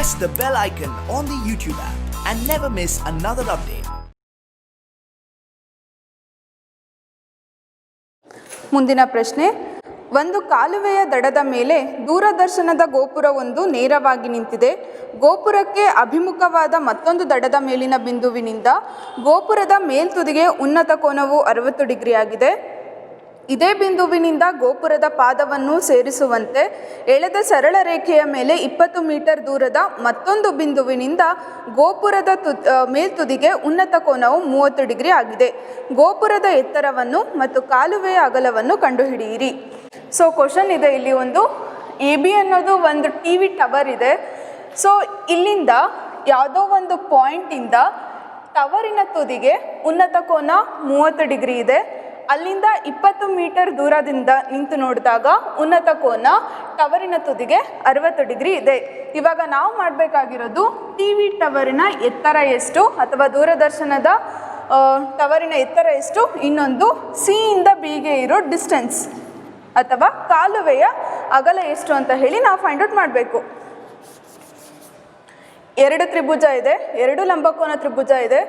press the bell icon on the YouTube app and never miss another update. ಮುಂದಿನ ಪ್ರಶ್ನೆ, ಒಂದು ಕಾಲುವೆಯ ದಡದ ಮೇಲೆ ದೂರದರ್ಶನದ ಗೋಪುರವೊಂದು ನೇರವಾಗಿ ನಿಂತಿದೆ. ಗೋಪುರಕ್ಕೆ ಅಭಿಮುಖವಾದ ಮತ್ತೊಂದು ದಡದ ಮೇಲಿನ ಬಿಂದುವಿನಿಂದ ಗೋಪುರದ ಮೇಲ್ತುದಿಗೆ ಉನ್ನತ ಕೋನವು 60 ಡಿಗ್ರಿ ಆಗಿದೆ. ಇದೇ ಬಿಂದುವಿನಿಂದ ಗೋಪುರದ ಪಾದವನ್ನು ಸೇರಿಸುವಂತೆ ಎಳೆದ ಸರಳ ರೇಖೆಯ ಮೇಲೆ 20 ಮೀಟರ್ ದೂರದ ಮತ್ತೊಂದು ಬಿಂದುವಿನಿಂದ ಗೋಪುರದ ಮೇಲ್ತುದಿಗೆ ಉನ್ನತ ಕೋನವು 30 ಡಿಗ್ರಿ ಆಗಿದೆ. ಗೋಪುರದ ಎತ್ತರವನ್ನು ಮತ್ತು ಕಾಲುವೆಯ ಅಗಲವನ್ನು ಕಂಡುಹಿಡಿಯಿರಿ. ಸೊ ಕ್ವಶನ್ ಇದೆ, ಇಲ್ಲಿ ಒಂದು AB ಅನ್ನೋದು ಒಂದು TV ಟವರ್ ಇದೆ. ಸೊ ಇಲ್ಲಿಂದ ಯಾವುದೋ ಒಂದು ಪಾಯಿಂಟಿಂದ ಟವರಿನ ತುದಿಗೆ ಉನ್ನತ ಕೋನ 30 ಡಿಗ್ರಿ ಇದೆ. ಅಲ್ಲಿಂದ 20 ಮೀಟರ್ ದೂರದಿಂದ ನಿಂತು ನೋಡಿದಾಗ ಉನ್ನತ ಕೋನ ಟವರಿನ ತುದಿಗೆ 60 ಡಿಗ್ರಿ ಇದೆ. ಇವಾಗ ನಾವು ಮಾಡಬೇಕಾಗಿರೋದು TV ಟವರಿನ ಎತ್ತರ ಎಷ್ಟು ಅಥವಾ ದೂರದರ್ಶನದ ಟವರಿನ ಎತ್ತರ ಎಷ್ಟು, ಇನ್ನೊಂದು C ಇಂದ Bಗೆ ಇರೋ ಡಿಸ್ಟೆನ್ಸ್ ಅಥವಾ ಕಾಲುವೆಯ ಅಗಲ ಎಷ್ಟು ಅಂತ ಹೇಳಿ ನಾವು ಫೈಂಡ್ ಔಟ್ ಮಾಡಬೇಕು. ಎರಡು ತ್ರಿಭುಜ ಇದೆ, ಎರಡು ಲಂಬಕೋನ ತ್ರಿಭುಜ ಇದೆ.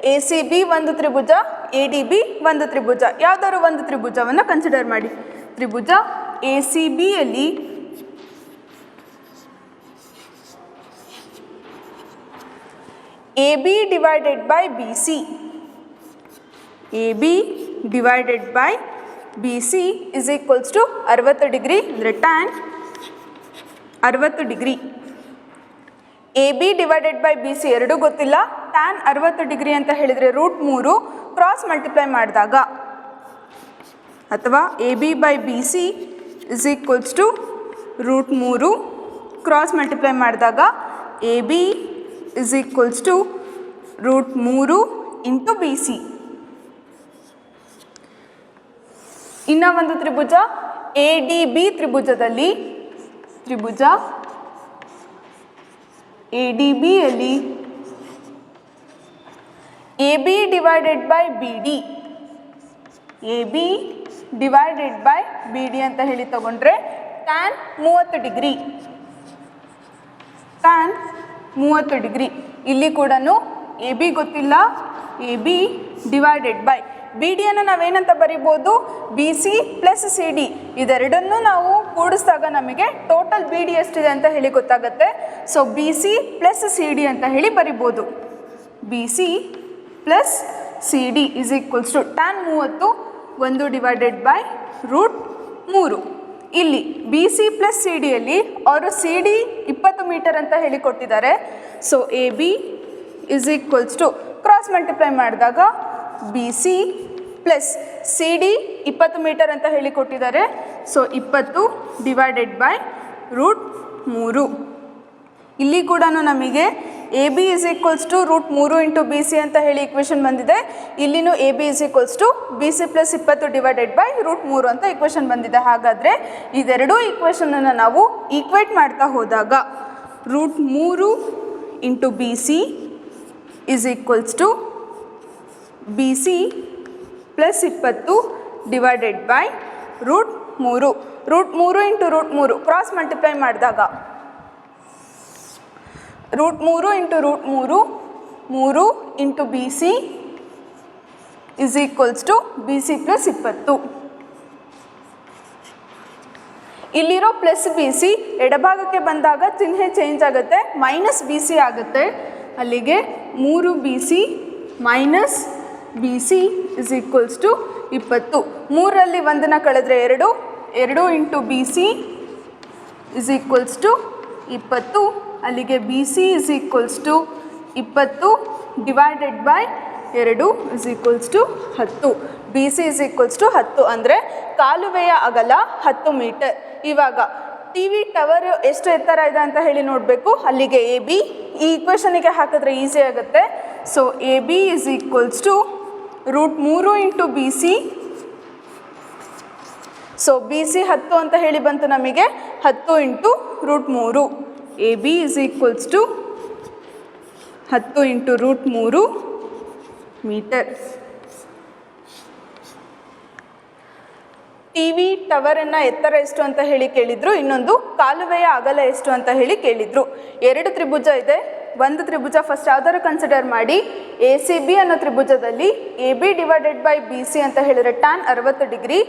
ACB ಒಂದು ತ್ರಿಭುಜ, ADB ಒಂದು ತ್ರಿಭುಜ. ಯಾವುದಾದ್ರು ಒಂದು ತ್ರಿಭುಜವನ್ನು ಕನ್ಸಿಡರ್ ಮಾಡಿ. ತ್ರಿಭುಜ ACBಯಲ್ಲಿ AB divided by BC, AB divided by BC is equals to 60 degree, ಅಂದರೆ tan 60 degree. AB divided by BC ಎರಡೂ ಗೊತ್ತಿಲ್ಲ. ಟ್ಯಾನ್ 60 ಡಿಗ್ರಿ ಅಂತ ಹೇಳಿದರೆ √3 ಕ್ರಾಸ್ ಮಲ್ಟಿಪ್ಲೈ ಮಾಡಿದಾಗ, ಅಥವಾ AB by BC is equals to √3 cross multiply ಮಾಡಿದಾಗ AB is equals to √3 into BC. ಇನ್ನು ಒಂದು ತ್ರಿಭುಜ ADB ತ್ರಿಭುಜದಲ್ಲಿ, ತ್ರಿಭುಜ ADBಯಲ್ಲಿ AB divided by BD, AB divided by BD ಅಂತ ಹೇಳಿ ತಗೊಂಡ್ರೆ ಟ್ಯಾನ್ 30 ಡಿಗ್ರಿ, ಟ್ಯಾನ್ 30 ಡಿಗ್ರಿ. ಇಲ್ಲಿ ಕೂಡ AB ಗೊತ್ತಿಲ್ಲ, AB ಡಿವೈಡೆಡ್ ಬೈ BDಯನ್ನು ನಾವೇನಂತ ಬರಿಬೋದು, BC ಪ್ಲಸ್ CD. ಇದೆರಡನ್ನೂ ನಾವು ಕೂಡಿಸಿದಾಗ ನಮಗೆ ಟೋಟಲ್ BD ಎಷ್ಟಿದೆ ಅಂತ ಹೇಳಿ ಗೊತ್ತಾಗುತ್ತೆ. ಸೊ BC ಪ್ಲಸ್ CD ಅಂತ ಹೇಳಿ ಬರಿಬೋದು. BC plus CD is equals to tan 30 1 divided by √3. ಇಲ್ಲಿ BC ಪ್ಲಸ್ CDಯಲ್ಲಿ ಅವರು CD 20 ಮೀಟರ್ ಅಂತ ಹೇಳಿ ಕೊಟ್ಟಿದ್ದಾರೆ. So AB is equals to cross multiply ಮಾಡಿದಾಗ BC ಪ್ಲಸ್ CD 20 ಮೀಟರ್ ಅಂತ ಹೇಳಿ ಕೊಟ್ಟಿದ್ದಾರೆ. So 20 divided by √3. ಇಲ್ಲಿ ಕೂಡ ನಮಗೆ AB is equals to √3 into BC ಅಂತ ಹೇಳಿ ಇಕ್ವೇಷನ್ ಬಂದಿದೆ. ಇಲ್ಲಿನೂ AB is equals to BC plus 20 divided by √3 ಅಂತ ಇಕ್ವೇಷನ್ ಬಂದಿದೆ. ಹಾಗಾದರೆ ಇದೆರಡೂ ಇಕ್ವೇಷನನ್ನು ನಾವು ಈಕ್ವೇಟ್ ಮಾಡ್ತಾ ಹೋದಾಗ √3 into BC is equals to BC plus 20 divided by √3. √3 into √3 cross multiply ಮಾಡಿದಾಗ √3 into √3 3 into BC is equals to BC plus 20. ಇಲ್ಲಿರೋ ಪ್ಲಸ್ BC ಎಡಭಾಗಕ್ಕೆ ಬಂದಾಗ ಚಿಹ್ನೆ ಚೇಂಜ್ ಆಗುತ್ತೆ, ಮೈನಸ್ BC ಆಗುತ್ತೆ. ಅಲ್ಲಿಗೆ 3 BC minus BC is equals to 20. 3ರಲ್ಲಿ 1ನ್ನು ಕಳೆದ್ರೆ 2, 2 into BC is equals to 20. ಅಲ್ಲಿಗೆ BC is equals to 20 divided by 2 is equals to 10. BC is equals to 10 ಅಂದರೆ ಕಾಲುವೆಯ ಅಗಲ 10 ಮೀಟರ್. ಇವಾಗ TV ಟವರ್ ಎಷ್ಟು ಎತ್ತರ ಇದೆ ಅಂತ ಹೇಳಿ ನೋಡಬೇಕು. ಅಲ್ಲಿಗೆ AB ಈ ಇಕ್ವೇಷನಿಗೆ ಹಾಕಿದ್ರೆ ಈಸಿ ಆಗುತ್ತೆ. So AB is equals to √3 into BC. So BC 10 ಅಂತ ಹೇಳಿ ಬಂತು ನಮಗೆ, 10 into √3. AB is equals to 10 into √3 metre. T V ಟವರನ್ನು ಎತ್ತರ ಎಷ್ಟು ಅಂತ ಹೇಳಿ ಕೇಳಿದರು, ಇನ್ನೊಂದು ಕಾಲುವೆಯ ಅಗಲ ಎಷ್ಟು ಅಂತ ಹೇಳಿ ಕೇಳಿದರು. ಎರಡು ತ್ರಿಭುಜ ಇದೆ. ಒಂದು ತ್ರಿಭುಜ ಫಸ್ಟ್ ಯಾವ್ದಾದ್ರು ಕನ್ಸಿಡರ್ ಮಾಡಿ. ಎ ಸಿ ಬಿ ಅನ್ನೋ ತ್ರಿಭುಜದಲ್ಲಿ A B divided by B C ಅಂತ ಹೇಳಿದರೆ tan 60 degree.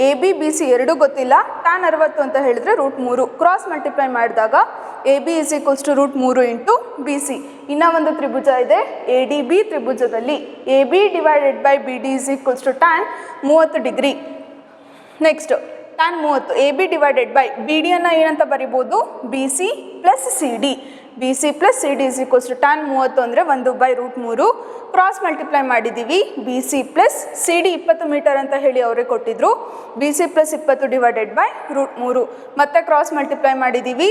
A B B C ಎರಡೂ ಗೊತ್ತಿಲ್ಲ, ಟ್ಯಾನ್ 60 ಅಂತ ಹೇಳಿದರೆ √3 ಕ್ರಾಸ್ ಮಲ್ಟಿಪ್ಲೈ ಮಾಡಿದಾಗ A B is equals to √3 into B C. ಇನ್ನೂ ಒಂದು ತ್ರಿಭುಜ ಇದೆ ಎ ಡಿ ಬಿ ತ್ರಿಭುಜದಲ್ಲಿ A B divided by B D is equals to tan 30 degree. Next tan 30 A B divided by B ಡಿಯನ್ನು ಏನಂತ ಬರಿಬೋದು, B C plus C D. B C plus C D is equals to tan 30 ಅಂದರೆ 1/√3 cross multiply ಮಾಡಿದ್ದೀವಿ. B C plus C D 20 metre ಅಂತ ಹೇಳಿ ಅವರೇ ಕೊಟ್ಟಿದ್ರು. B C plus 20 divided by √3 ಮತ್ತೆ ಕ್ರಾಸ್ ಮಲ್ಟಿಪ್ಲೈ ಮಾಡಿದ್ದೀವಿ.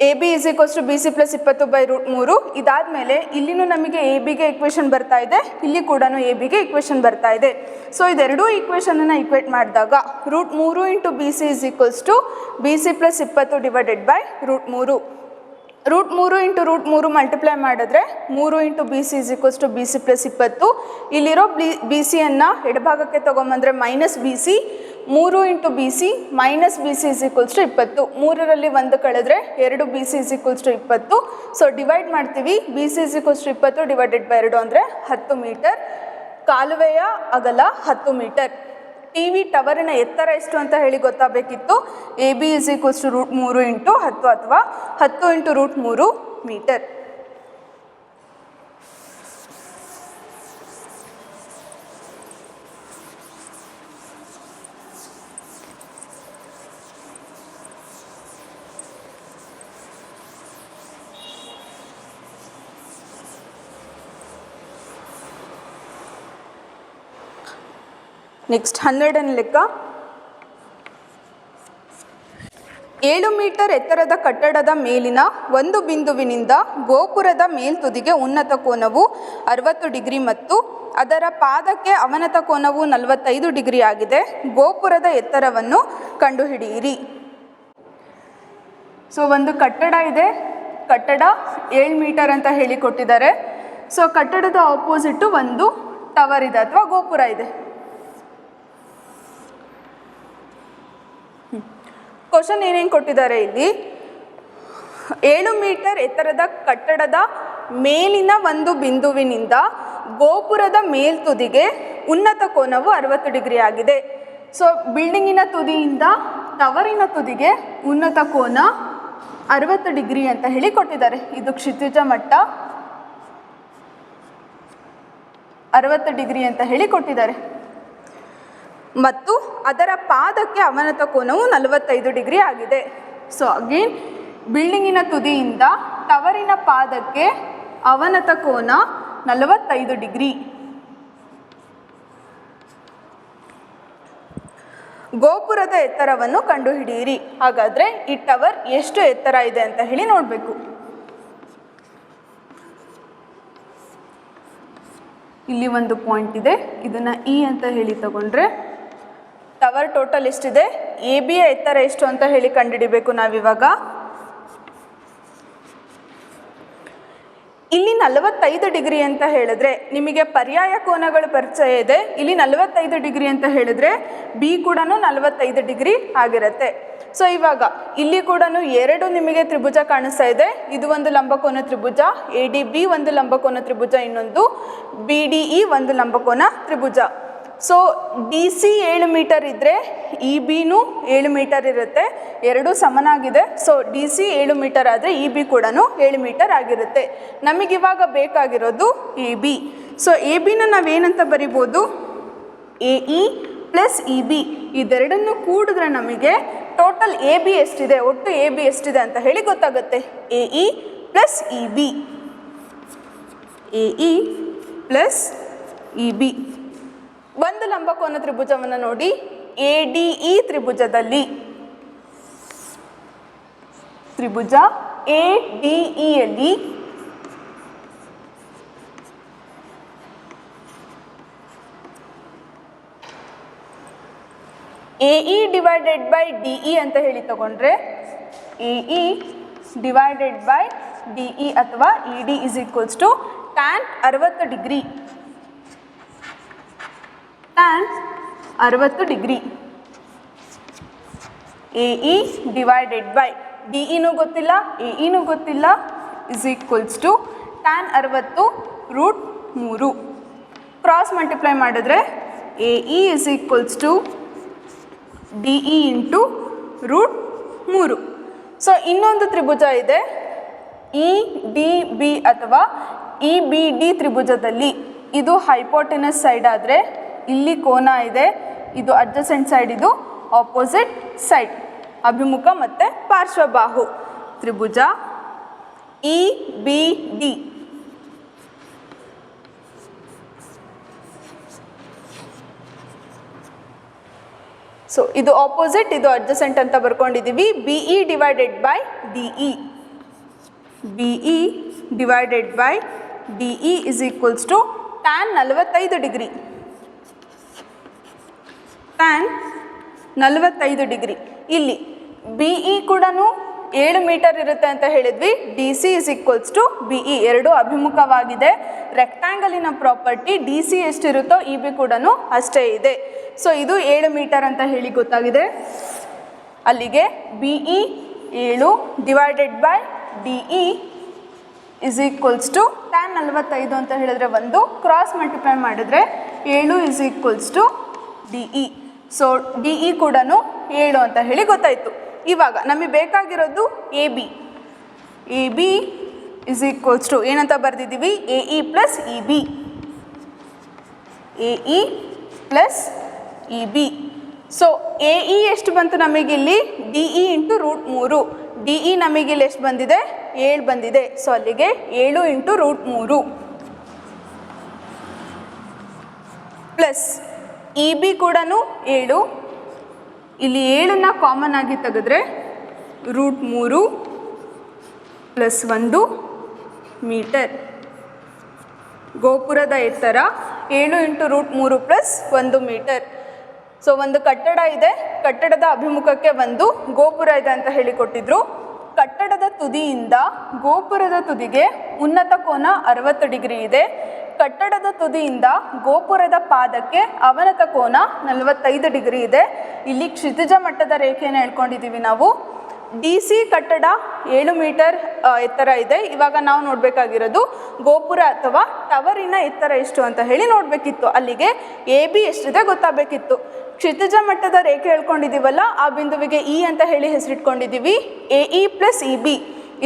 A B is equals to B C plus 20/√3. ಇದಾದಮೇಲೆ ಇಲ್ಲಿನೂ ನಮಗೆ ಎ ಬಿಗೆ ಇಕ್ವೇಷನ್ ಬರ್ತಾ ಇದೆ, ಇಲ್ಲಿ ಕೂಡ ಎ ಬಿಗೆ ಇಕ್ವೇಷನ್ ಬರ್ತಾ ಇದೆ. ಸೊ ಇದೆರಡೂ ಇಕ್ವೇಷನನ್ನು ಇಕ್ವೇಟ್ ಮಾಡಿದಾಗ √3 into B C is equals to B C plus 20 divided by √3. √3 into √3 multiply ಮಾಡಿದ್ರೆ 3 into B C is equals to B C plus 20. ಇಲ್ಲಿರೋ ಬಿ ಸಿಯನ್ನು ಎಡಭಾಗಕ್ಕೆ ತೊಗೊಂಬಂದರೆ minus B C. 3 into B C minus B C is equals to 20. 3ರಲ್ಲಿ 1 ಕಳೆದ್ರೆ 2 B C is equals to 20. So divide ಮಾಡ್ತೀವಿ. B C is equals to 20 divided by 2 ಅಂದರೆ 10 metre. ಕಾಲುವೆಯ ಅಗಲ 10 ಮೀಟರ್. ಟಿ ವಿ ಟವರಿನ ಎತ್ತರ ಎಷ್ಟು ಅಂತ ಹೇಳಿ ಗೊತ್ತಾಗಬೇಕಿತ್ತು. A B is equals to √3 into 10 ಅಥವಾ 10 ಇಂಟು √3 ಮೀಟರ್. ನೆಕ್ಸ್ಟ್ 12ನೇ ಲೆಕ್ಕ. 7 ಮೀಟರ್ ಎತ್ತರದ ಕಟ್ಟಡದ ಮೇಲಿನ ಒಂದು ಬಿಂದುವಿನಿಂದ ಗೋಪುರದ ಮೇಲ್ತುದಿಗೆ ಉನ್ನತ ಕೋನವು 60 ಡಿಗ್ರಿ ಮತ್ತು ಅದರ ಪಾದಕ್ಕೆ ಅವನತ ಕೋನವು 45 ಡಿಗ್ರಿ ಆಗಿದೆ. ಗೋಪುರದ ಎತ್ತರವನ್ನು ಕಂಡುಹಿಡಿಯಿರಿ. ಸೊ ಒಂದು ಕಟ್ಟಡ ಇದೆ, ಕಟ್ಟಡ 7 ಮೀಟರ್ ಅಂತ ಹೇಳಿ ಕೊಟ್ಟಿದ್ದಾರೆ. ಸೊ ಕಟ್ಟಡದ ಆಪೋಸಿಟ್ಟು ಒಂದು ಟವರ್ ಇದೆ ಅಥವಾ ಗೋಪುರ ಇದೆ. ಕ್ವಶನ್ ಏನೇನು ಕೊಟ್ಟಿದ್ದಾರೆ ಇಲ್ಲಿ, 7 ಮೀಟರ್ ಎತ್ತರದ ಕಟ್ಟಡದ ಮೇಲಿನ ಒಂದು ಬಿಂದುವಿನಿಂದ ಗೋಪುರದ ಮೇಲ್ತುದಿಗೆ ಉನ್ನತ ಕೋನವು 60 ಡಿಗ್ರಿ ಆಗಿದೆ. ಸೊ ಬಿಲ್ಡಿಂಗಿನ ತುದಿಯಿಂದ ಟವರಿನ ತುದಿಗೆ ಉನ್ನತ ಕೋನ 60 ಡಿಗ್ರಿ ಅಂತ ಹೇಳಿ ಕೊಟ್ಟಿದ್ದಾರೆ. ಇದು ಕ್ಷಿತಿಜ ಮಟ್ಟ 60 ಡಿಗ್ರಿ ಅಂತ ಹೇಳಿ ಕೊಟ್ಟಿದ್ದಾರೆ ಮತ್ತು ಅದರ ಪಾದಕ್ಕೆ ಅವನತ ಕೋನವು 45 ಡಿಗ್ರಿ ಆಗಿದೆ. ಸೊ ಅಗೇನ್ ಬಿಲ್ಡಿಂಗಿನ ತುದಿಯಿಂದ ಟವರಿನ ಪಾದಕ್ಕೆ ಅವನತ ಕೋನ 45 ಡಿಗ್ರಿ. ಗೋಪುರದ ಎತ್ತರವನ್ನು ಕಂಡುಹಿಡಿಯಿರಿ. ಹಾಗಾದರೆ ಈ ಟವರ್ ಎಷ್ಟು ಎತ್ತರ ಇದೆ ಅಂತ ಹೇಳಿ ನೋಡಬೇಕು. ಇಲ್ಲಿ ಒಂದು ಪಾಯಿಂಟ್ ಇದೆ, ಇದನ್ನು ಇ ಅಂತ ಹೇಳಿ ತಗೊಂಡ್ರೆ ಟವರ್ ಟೋಟಲ್ ಎಷ್ಟಿದೆ, ಎ ಬಿಯ ಎತ್ತರ ಎಷ್ಟು ಅಂತ ಹೇಳಿ ಕಂಡುಹಿಡಿಬೇಕು ನಾವಿವಾಗ. ಇಲ್ಲಿ 45 ಡಿಗ್ರಿ ಅಂತ ಹೇಳಿದ್ರೆ ನಿಮಗೆ ಪರ್ಯಾಯ ಕೋನಗಳು ಪರಿಚಯ ಇದೆ. ಇಲ್ಲಿ 45 ಡಿಗ್ರಿ ಅಂತ ಹೇಳಿದ್ರೆ ಬಿ ಕೂಡ 45 ಡಿಗ್ರಿ ಆಗಿರುತ್ತೆ. ಸೊ ಇವಾಗ ಇಲ್ಲಿ ಕೂಡ 2 ನಿಮಗೆ ತ್ರಿಭುಜ ಕಾಣಿಸ್ತಾ ಇದೆ. ಇದು ಒಂದು ಲಂಬಕೋನ ತ್ರಿಭುಜ, ಎ ಡಿ ಬಿ ಒಂದು ಲಂಬಕೋನ ತ್ರಿಭುಜ, ಇನ್ನೊಂದು ಬಿ ಡಿ ಇ ಒಂದು ಲಂಬಕೋನ ತ್ರಿಭುಜ. ಸೊ ಡಿ ಸಿ 7 ಮೀಟರ್ ಇದ್ದರೆ ಇ ಬಿನೂ 7 ಮೀಟರ್ ಇರುತ್ತೆ, ಎರಡೂ ಸಮನಾಗಿದೆ. ಸೊ ಡಿ ಸಿ 7 ಮೀಟರ್ ಆದರೆ ಇ ಬಿ ಕೂಡ 7 ಮೀಟರ್ ಆಗಿರುತ್ತೆ. ನಮಗಿವಾಗ ಬೇಕಾಗಿರೋದು ಎ ಬಿ. ಸೊ ಎ ಬಿನ ನಾವೇನಂತ ಬರಿಬೋದು, A E plus E B. ಇದೆರಡನ್ನು ಕೂಡಿದ್ರೆ ನಮಗೆ ಟೋಟಲ್ ಎ ಬಿ ಎಷ್ಟಿದೆ, ಒಟ್ಟು ಎ ಬಿ ಎಷ್ಟಿದೆ ಅಂತ ಹೇಳಿ ಗೊತ್ತಾಗುತ್ತೆ. A E plus E B, A E plus E B. ಒಂದು ಲಂಬಕೋನ ತ್ರಿಭುಜವನ್ನು ನೋಡಿ, ಎ ಡಿ ಇ ತ್ರಿಭುಜದಲ್ಲಿ ತ್ರಿಭುಜ ಎ ಡಿ ಇಯಲ್ಲಿ A E divided by D E ಅಂತ ಹೇಳಿ ತಗೊಂಡ್ರೆ A E divided by D E ಅಥವಾ E D is equals to tan 60 degree. Tan 60 degree. A E divided by D ಇನೂ ಗೊತ್ತಿಲ್ಲ A ಇನೂ ಗೊತ್ತಿಲ್ಲ is equals to tan 60 root 3. Cross multiply ಮಾಡಿದ್ರೆ A E is equals to D E into root 3. So ಇನ್ನೊಂದು ತ್ರಿಭುಜ ಇದೆ E D B ಅಥವಾ E B D ತ್ರಿಭುಜದಲ್ಲಿ ಇದು ಹೈಪೋಟೆನಸ್ ಸೈಡ್ ಆದರೆ ಇಲ್ಲಿ ಕೋನ ಇದೆ, ಇದು ಅಡ್ಜಸೆಂಟ್ ಸೈಡ್, ಇದು ಆಪೋಸಿಟ್ ಸೈಡ್, ಅಭಿಮುಖ ಮತ್ತು ಪಾರ್ಶ್ವಬಾಹು ತ್ರಿಭುಜ ಇ ಬಿ ಡಿ. ಸೊ ಇದು ಆಪೋಸಿಟ್, ಇದು ಅಡ್ಜಸೆಂಟ್ ಅಂತ ಬರ್ಕೊಂಡಿದ್ದೀವಿ. B E divided by D E, B E divided by D E is equals to tan 45 degree, tan 45 degree. ಇಲ್ಲಿ ಬಿ ಇ ಕೂಡ 7 ಮೀಟರ್ ಇರುತ್ತೆ ಅಂತ ಹೇಳಿದ್ವಿ. D C is equals to B E, ಎರಡು ಅಭಿಮುಖವಾಗಿದೆ. ರೆಕ್ಟ್ಯಾಂಗಲಿನ ಪ್ರಾಪರ್ಟಿ ಡಿ ಸಿ ಎಷ್ಟಿರುತ್ತೋ E B ಕೂಡ ಅಷ್ಟೇ ಇದೆ. ಸೊ ಇದು 7 ಮೀಟರ್ ಅಂತ ಹೇಳಿ ಗೊತ್ತಾಗಿದೆ. ಅಲ್ಲಿಗೆ B E 7 divided by D E is equals to tan 45 ಅಂತ ಹೇಳಿದ್ರೆ 1, ಕ್ರಾಸ್ ಮಲ್ಟಿಪ್ಲೈ ಮಾಡಿದ್ರೆ 7 is equals to D E. So D E ಕೂಡ 7 ಅಂತ ಹೇಳಿ ಗೊತ್ತಾಯಿತು. ಇವಾಗ ನಮಗೆ ಬೇಕಾಗಿರೋದು A B. A B is equals to ಏನಂತ ಬರೆದಿದ್ದೀವಿ, A E plus E B, A E plus E B. So A E ಎಷ್ಟು ಬಂತು ನಮಗಿಲ್ಲಿ, D E into root 3. D E ನಮಗಿಲ್ಲಿ ಎಷ್ಟು ಬಂದಿದೆ, 7 ಬಂದಿದೆ. ಸೊ ಅಲ್ಲಿಗೆ 7 into root 3 plus E B ಕೂಡ 7. ಇಲ್ಲಿ 7ನ್ನ ಕಾಮನ್ ಆಗಿ ತೆಗೆದ್ರೆ ರೂಟ್ 3 ಪ್ಲಸ್ 1 ಮೀಟರ್. ಗೋಪುರದ ಎತ್ತರ 7 into root 3 plus 1 metre. So ಒಂದು ಕಟ್ಟಡ ಇದೆ, ಕಟ್ಟಡದ ಅಭಿಮುಖಕ್ಕೆ ಒಂದು ಗೋಪುರ ಇದೆ ಅಂತ ಹೇಳಿಕೊಟ್ಟಿದ್ರು. ಕಟ್ಟಡದ ತುದಿಯಿಂದ ಗೋಪುರದ ತುದಿಗೆ ಉನ್ನತ ಕೋನ 60 ಡಿಗ್ರಿ ಇದೆ. ಕಟ್ಟಡದ ತುದಿಯಿಂದ ಗೋಪುರದ ಪಾದಕ್ಕೆ ಅವನತ ಕೋನ 45 ಡಿಗ್ರಿ ಇದೆ. ಇಲ್ಲಿ ಕ್ಷಿತಿಜ ಮಟ್ಟದ ರೇಖೆಯನ್ನು ಹೇಳ್ಕೊಂಡಿದ್ದೀವಿ ನಾವು. ಡಿ ಸಿ ಕಟ್ಟಡ 7 ಮೀಟರ್ ಎತ್ತರ ಇದೆ. ಇವಾಗ ನಾವು ನೋಡಬೇಕಾಗಿರೋದು ಗೋಪುರ ಅಥವಾ ಟವರಿನ ಎತ್ತರ ಎಷ್ಟು ಅಂತ ಹೇಳಿ ನೋಡಬೇಕಿತ್ತು. ಅಲ್ಲಿಗೆ ಎ ಬಿ ಎಷ್ಟಿದೆ ಗೊತ್ತಾಗಬೇಕಿತ್ತು. ಕ್ಷಿತಿಜ ಮಟ್ಟದ ರೇಖೆ ಹೇಳ್ಕೊಂಡಿದ್ದೀವಲ್ಲ, ಆ ಬಿಂದುವಿಗೆ ಇ ಅಂತ ಹೇಳಿ ಹೆಸರಿಟ್ಕೊಂಡಿದ್ದೀವಿ. A E plus E B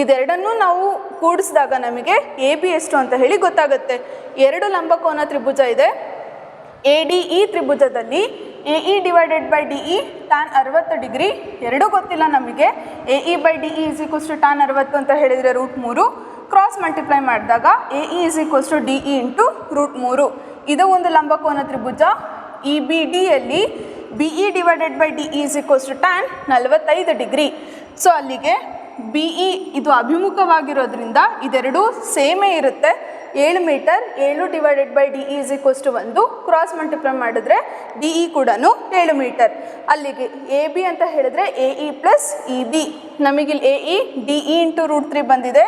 ಇದೆರಡನ್ನೂ ನಾವು ಕೂಡಿಸಿದಾಗ ನಮಗೆ ಎ ಬಿ ಎಷ್ಟು ಅಂತ ಹೇಳಿ ಗೊತ್ತಾಗುತ್ತೆ. 2 ಲಂಬಕೋನ ತ್ರಿಭುಜ ಇದೆ. ಎ ಡಿ ಇ ತ್ರಿಭುಜದಲ್ಲಿ A E divided by D E tan 60 degree, ಎರಡೂ ಗೊತ್ತಿಲ್ಲ ನಮಗೆ. A E by D E is equals to tan 60 ಅಂತ ಹೇಳಿದರೆ ರೂಟ್ 3. ಕ್ರಾಸ್ ಮಲ್ಟಿಪ್ಲೈ ಮಾಡಿದಾಗ A E is equals to D E into root 3. ಇದು ಒಂದು ಲಂಬಕೋನ ತ್ರಿಭುಜ. ಇ ಬಿ ಡಿಯಲ್ಲಿ B E divided by D E is equals to tan 45 degree. So ಅಲ್ಲಿಗೆ B E ಇದು ಅಭಿಮುಖವಾಗಿರೋದ್ರಿಂದ ಇದೆರಡೂ ಸೇಮೇ ಇರುತ್ತೆ. 7 metre, 7 divided by D E is equals to 1. Cross multiply ಮಾಡಿದ್ರೆ ಡಿ ಇ ಕೂಡ 7 ಮೀಟರ್. ಅಲ್ಲಿಗೆ ಎ ಬಿ ಅಂತ ಹೇಳಿದ್ರೆ A E plus E B. ನಮಗಿಲ್ಲಿ A E D E into root 3 ಬಂದಿದೆ.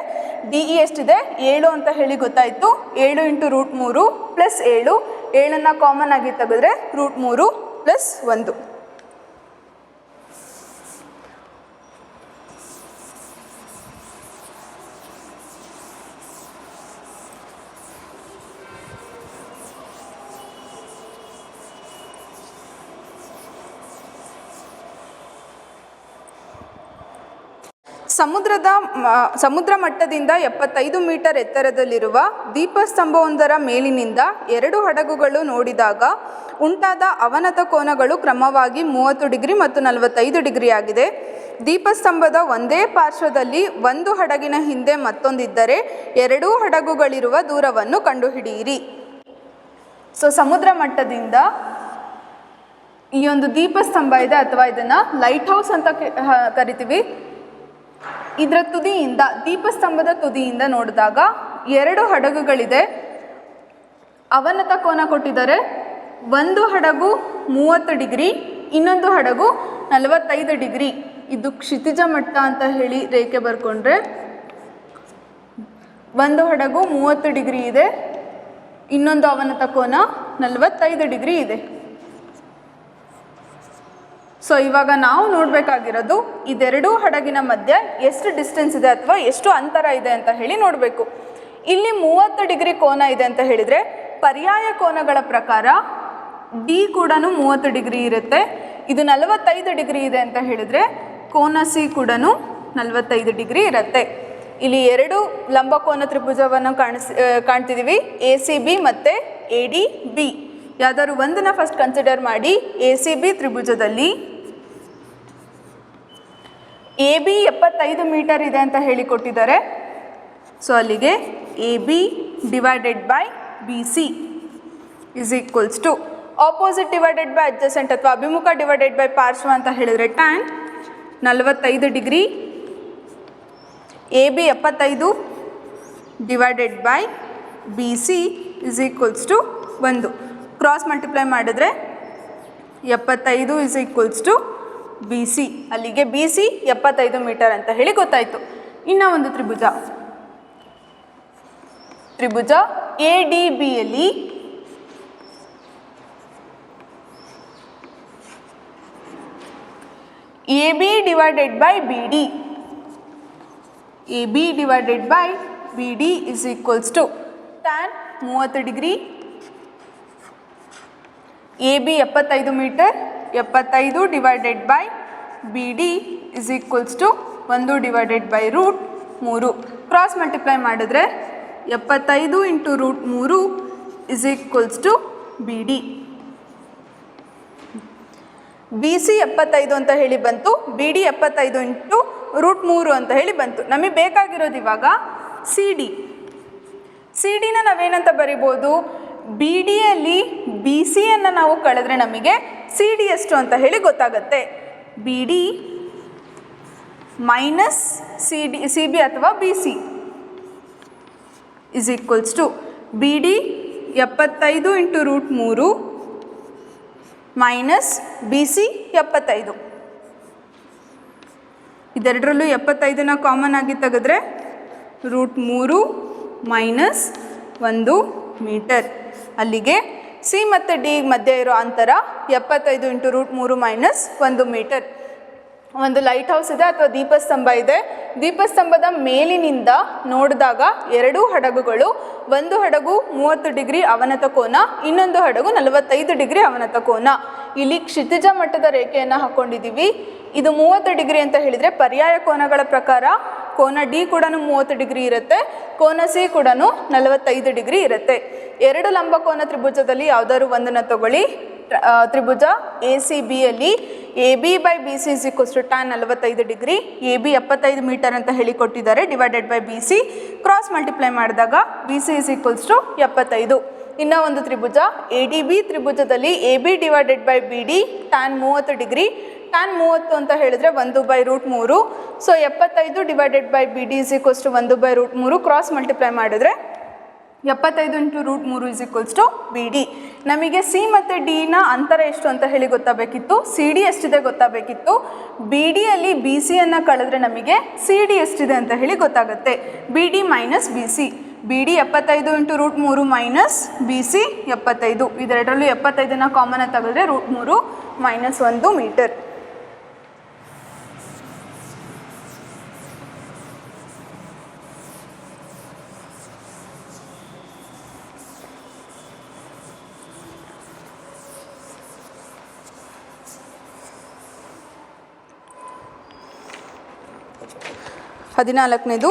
ಡಿ ಇ ಎಷ್ಟಿದೆ 7 ಅಂತ ಹೇಳಿ ಗೊತ್ತಾಯಿತು. 7 ಇಂಟು ರೂಟ್ 3 ಪ್ಲಸ್ 7, 7ನ್ನ ಕಾಮನ್ ಆಗಿ ತೆಗೆದ್ರೆ ರೂಟ್ 3 ಪ್ಲಸ್ 1. ಸಮುದ್ರ ಮಟ್ಟದಿಂದ 75 ಮೀಟರ್ ಎತ್ತರದಲ್ಲಿರುವ ದೀಪಸ್ತಂಭವೊಂದರ ಮೇಲಿನಿಂದ 2 ಹಡಗುಗಳು ನೋಡಿದಾಗ ಉಂಟಾದ ಅವನತ ಕೋನಗಳು ಕ್ರಮವಾಗಿ 30 ಡಿಗ್ರಿ ಮತ್ತು 45 ಡಿಗ್ರಿ ಆಗಿದೆ. ದೀಪಸ್ತಂಭದ ಒಂದೇ ಪಾರ್ಶ್ವದಲ್ಲಿ ಒಂದು ಹಡಗಿನ ಹಿಂದೆ ಮತ್ತೊಂದಿದ್ದರೆ 2 ಹಡಗುಗಳಿರುವ ದೂರವನ್ನು ಕಂಡುಹಿಡಿಯಿರಿ. ಸೊ ಸಮುದ್ರ ಮಟ್ಟದಿಂದ ಈ ಒಂದು ದೀಪಸ್ತಂಭ ಇದೆ, ಅಥವಾ ಇದನ್ನು ಲೈಟ್ ಹೌಸ್ ಅಂತ ಕರಿತೀವಿ. ಇದರ ತುದಿಯಿಂದ, ದೀಪಸ್ತಂಭದ ತುದಿಯಿಂದ ನೋಡಿದಾಗ 2 ಹಡಗುಗಳಿದೆ. ಅವನತ ಕೋನ ಕೊಟ್ಟಿದ್ದಾರೆ. ಒಂದು ಹಡಗು 30 ಡಿಗ್ರಿ, ಇನ್ನೊಂದು ಹಡಗು 45 ಡಿಗ್ರಿ. ಇದು ಕ್ಷಿತಿಜ ಮಟ್ಟ ಅಂತ ಹೇಳಿ ರೇಖೆ ಬರ್ಕೊಂಡ್ರೆ ಒಂದು ಹಡಗು 30 ಡಿಗ್ರಿ ಇದೆ, ಇನ್ನೊಂದು ಅವನತ ಕೋನ 45 ಡಿಗ್ರಿ ಇದೆ. ಸೊ ಇವಾಗ ನಾವು ನೋಡಬೇಕಾಗಿರೋದು ಇದೆರಡೂ ಹಡಗಿನ ಮಧ್ಯೆ ಎಷ್ಟು ಡಿಸ್ಟೆನ್ಸ್ ಇದೆ ಅಥವಾ ಎಷ್ಟು ಅಂತರ ಇದೆ ಅಂತ ಹೇಳಿ ನೋಡಬೇಕು. ಇಲ್ಲಿ 30 ಡಿಗ್ರಿ ಕೋನ ಇದೆ ಅಂತ ಹೇಳಿದರೆ ಪರ್ಯಾಯ ಕೋನಗಳ ಪ್ರಕಾರ ಡಿ ಕೂಡ 30 ಡಿಗ್ರಿ ಇರುತ್ತೆ. ಇದು 45 ಡಿಗ್ರಿ ಇದೆ ಅಂತ ಹೇಳಿದರೆ ಕೋನ ಸಿ ಕೂಡ 45 ಡಿಗ್ರಿ ಇರುತ್ತೆ. ಇಲ್ಲಿ ಎರಡು ಲಂಬಕೋನ ತ್ರಿಭುಜವನ್ನು ಕಾಣ್ತಿದ್ದೀವಿ, ಎ ಸಿ ಬಿ ಮತ್ತು ಎ ಡಿ ಬಿ. ಯಾವುದಾದ್ರು ಒಂದನ್ನು ಫಸ್ಟ್ ಕನ್ಸಿಡರ್ ಮಾಡಿ. ಎ ಸಿ ಬಿ ತ್ರಿಭುಜದಲ್ಲಿ ಎ ಬಿ 75 ಮೀಟರ್ ಇದೆ ಅಂತ ಹೇಳಿಕೊಟ್ಟಿದ್ದಾರೆ. ಸೊ ಅಲ್ಲಿಗೆ A B divided by B C is equals to opposite divided by adjacent ಅಥವಾ ಅಭಿಮುಖ ಡಿವೈಡೆಡ್ ಬೈ ಪಾರ್ಶ್ವ ಅಂತ ಹೇಳಿದರೆ tan 45 degree, A B 75 divided by B C is equals to 1. Cross multiply ಮಾಡಿದ್ರೆ 75 is equals to B C. ಅಲ್ಲಿಗೆ B C 75 metre ಅಂತ ಹೇಳಿ ಗೊತ್ತಾಯಿತು. ಇನ್ನು ಒಂದು ತ್ರಿಭುಜ ಎ ಡಿ ಬಿಯಲ್ಲಿ A B divided by B D, A B divided by B D is equals to tan 30 degree, A B 75 metre, 75 divided by B D is equals to 1 divided by root 3. Cross multiply ಮಾಡಿದ್ರೆ 75 into root 3 is equals to B D. B C 75 ಅಂತ ಹೇಳಿ ಬಂತು, B D 75 into root 3 ಅಂತ ಹೇಳಿ ಬಂತು. ನಮಗೆ ಬೇಕಾಗಿರೋದು ಇವಾಗ ಸಿ ಡಿ. ಸಿ ಡಿನ ನಾವೇನಂತ ಬರಿಬೋದು, ಬಿ ಡಿಯಲ್ಲಿ ಬಿ ಸಿಯನ್ನು ನಾವು ಕಳೆದ್ರೆ ನಮಗೆ ಸಿ ಡಿ ಎಷ್ಟು ಅಂತ ಹೇಳಿ ಗೊತ್ತಾಗುತ್ತೆ. B D minus C B ಅಥವಾ B C is equals to B D 75 into root 3 minus B C 75. ಇದೆರಡರಲ್ಲೂ 75ನ ಕಾಮನ್ ಆಗಿ ತೆಗೆದ್ರೆ ರೂಟ್ 3 ಮೈನಸ್ 1 ಮೀಟರ್. ಅಲ್ಲಿಗೆ ಸಿ ಮತ್ತು ಡಿ ಮಧ್ಯೆ ಇರೋ ಅಂತರ 75 ಇಂಟು ರೂಟ್ 3 ಮೈನಸ್ 1 ಮೀಟರ್. ಒಂದು ಲೈಟ್ ಹೌಸ್ ಇದೆ ಅಥವಾ ದೀಪಸ್ತಂಭ ಇದೆ. ದೀಪಸ್ತಂಭದ ಮೇಲಿನಿಂದ ನೋಡಿದಾಗ ಎರಡೂ ಹಡಗುಗಳು, ಒಂದು ಹಡಗು 30 ಡಿಗ್ರಿ ಅವನತ ಕೋನ, ಇನ್ನೊಂದು ಹಡಗು 45 ಡಿಗ್ರಿ ಅವನತ ಕೋನ. ಇಲ್ಲಿ ಕ್ಷಿತಿಜ ಮಟ್ಟದ ರೇಖೆಯನ್ನು ಹಾಕ್ಕೊಂಡಿದ್ದೀವಿ. ಇದು 30 ಡಿಗ್ರಿ ಅಂತ ಹೇಳಿದರೆ ಪರ್ಯಾಯ ಕೋನಗಳ ಪ್ರಕಾರ ಕೋನ ಡಿ ಕೂಡ 30 ಡಿಗ್ರಿ ಇರುತ್ತೆ, ಕೋನ ಸಿ ಕೂಡ 45 ಡಿಗ್ರಿ ಇರುತ್ತೆ. ಎರಡು ಲಂಬಕೋನ ತ್ರಿಭುಜದಲ್ಲಿ ಯಾವುದಾದ್ರು ಒಂದನ್ನು ತಗೊಳ್ಳಿ. ತ್ರಿಭುಜ ಎ ಸಿ ಬಿಯಲ್ಲಿ A B by B C is equals to tan 45 degree, A B 75 metre ಅಂತ ಹೇಳಿಕೊಟ್ಟಿದ್ದಾರೆ, divided by B C. Cross multiply ಮಾಡಿದಾಗ B C is equals to 75. ಇನ್ನೂ ಒಂದು ತ್ರಿಭುಜ ಎ ಡಿ ಬಿ ತ್ರಿಭುಜದಲ್ಲಿ A B divided by B D tan 30 degree, tan 30 ಅಂತ ಹೇಳಿದ್ರೆ 1 by root 3. So 75 divided by B D is equals to 1 by root 3. Cross multiply ಮಾಡಿದ್ರೆ 75 into root 3 is equals to B D. ನಮಗೆ C ಮತ್ತು ಡಿನ ಅಂತರ ಎಷ್ಟು ಅಂತ ಹೇಳಿ ಗೊತ್ತಾಗಬೇಕಿತ್ತು, ಸಿ ಡಿ ಎಷ್ಟಿದೆ ಗೊತ್ತಾಗಬೇಕಿತ್ತು. ಬಿ ಡಿಯಲ್ಲಿ ಬಿ ಸಿಯನ್ನು ಕಳೆದ್ರೆ ನಮಗೆ ಸಿ ಡಿ ಎಷ್ಟಿದೆ ಅಂತ ಹೇಳಿ ಗೊತ್ತಾಗುತ್ತೆ. B D minus B C, B D 75 into root 3 minus B C 75. ಇದೆರಡರಲ್ಲೂ 75ನ ಕಾಮನ್ ತೆಗೆದ್ರೆ ರೂಟ್ 3 ಮೈನಸ್ 1 ಮೀಟರ್. ಹದಿನಾಲ್ಕನೇದು,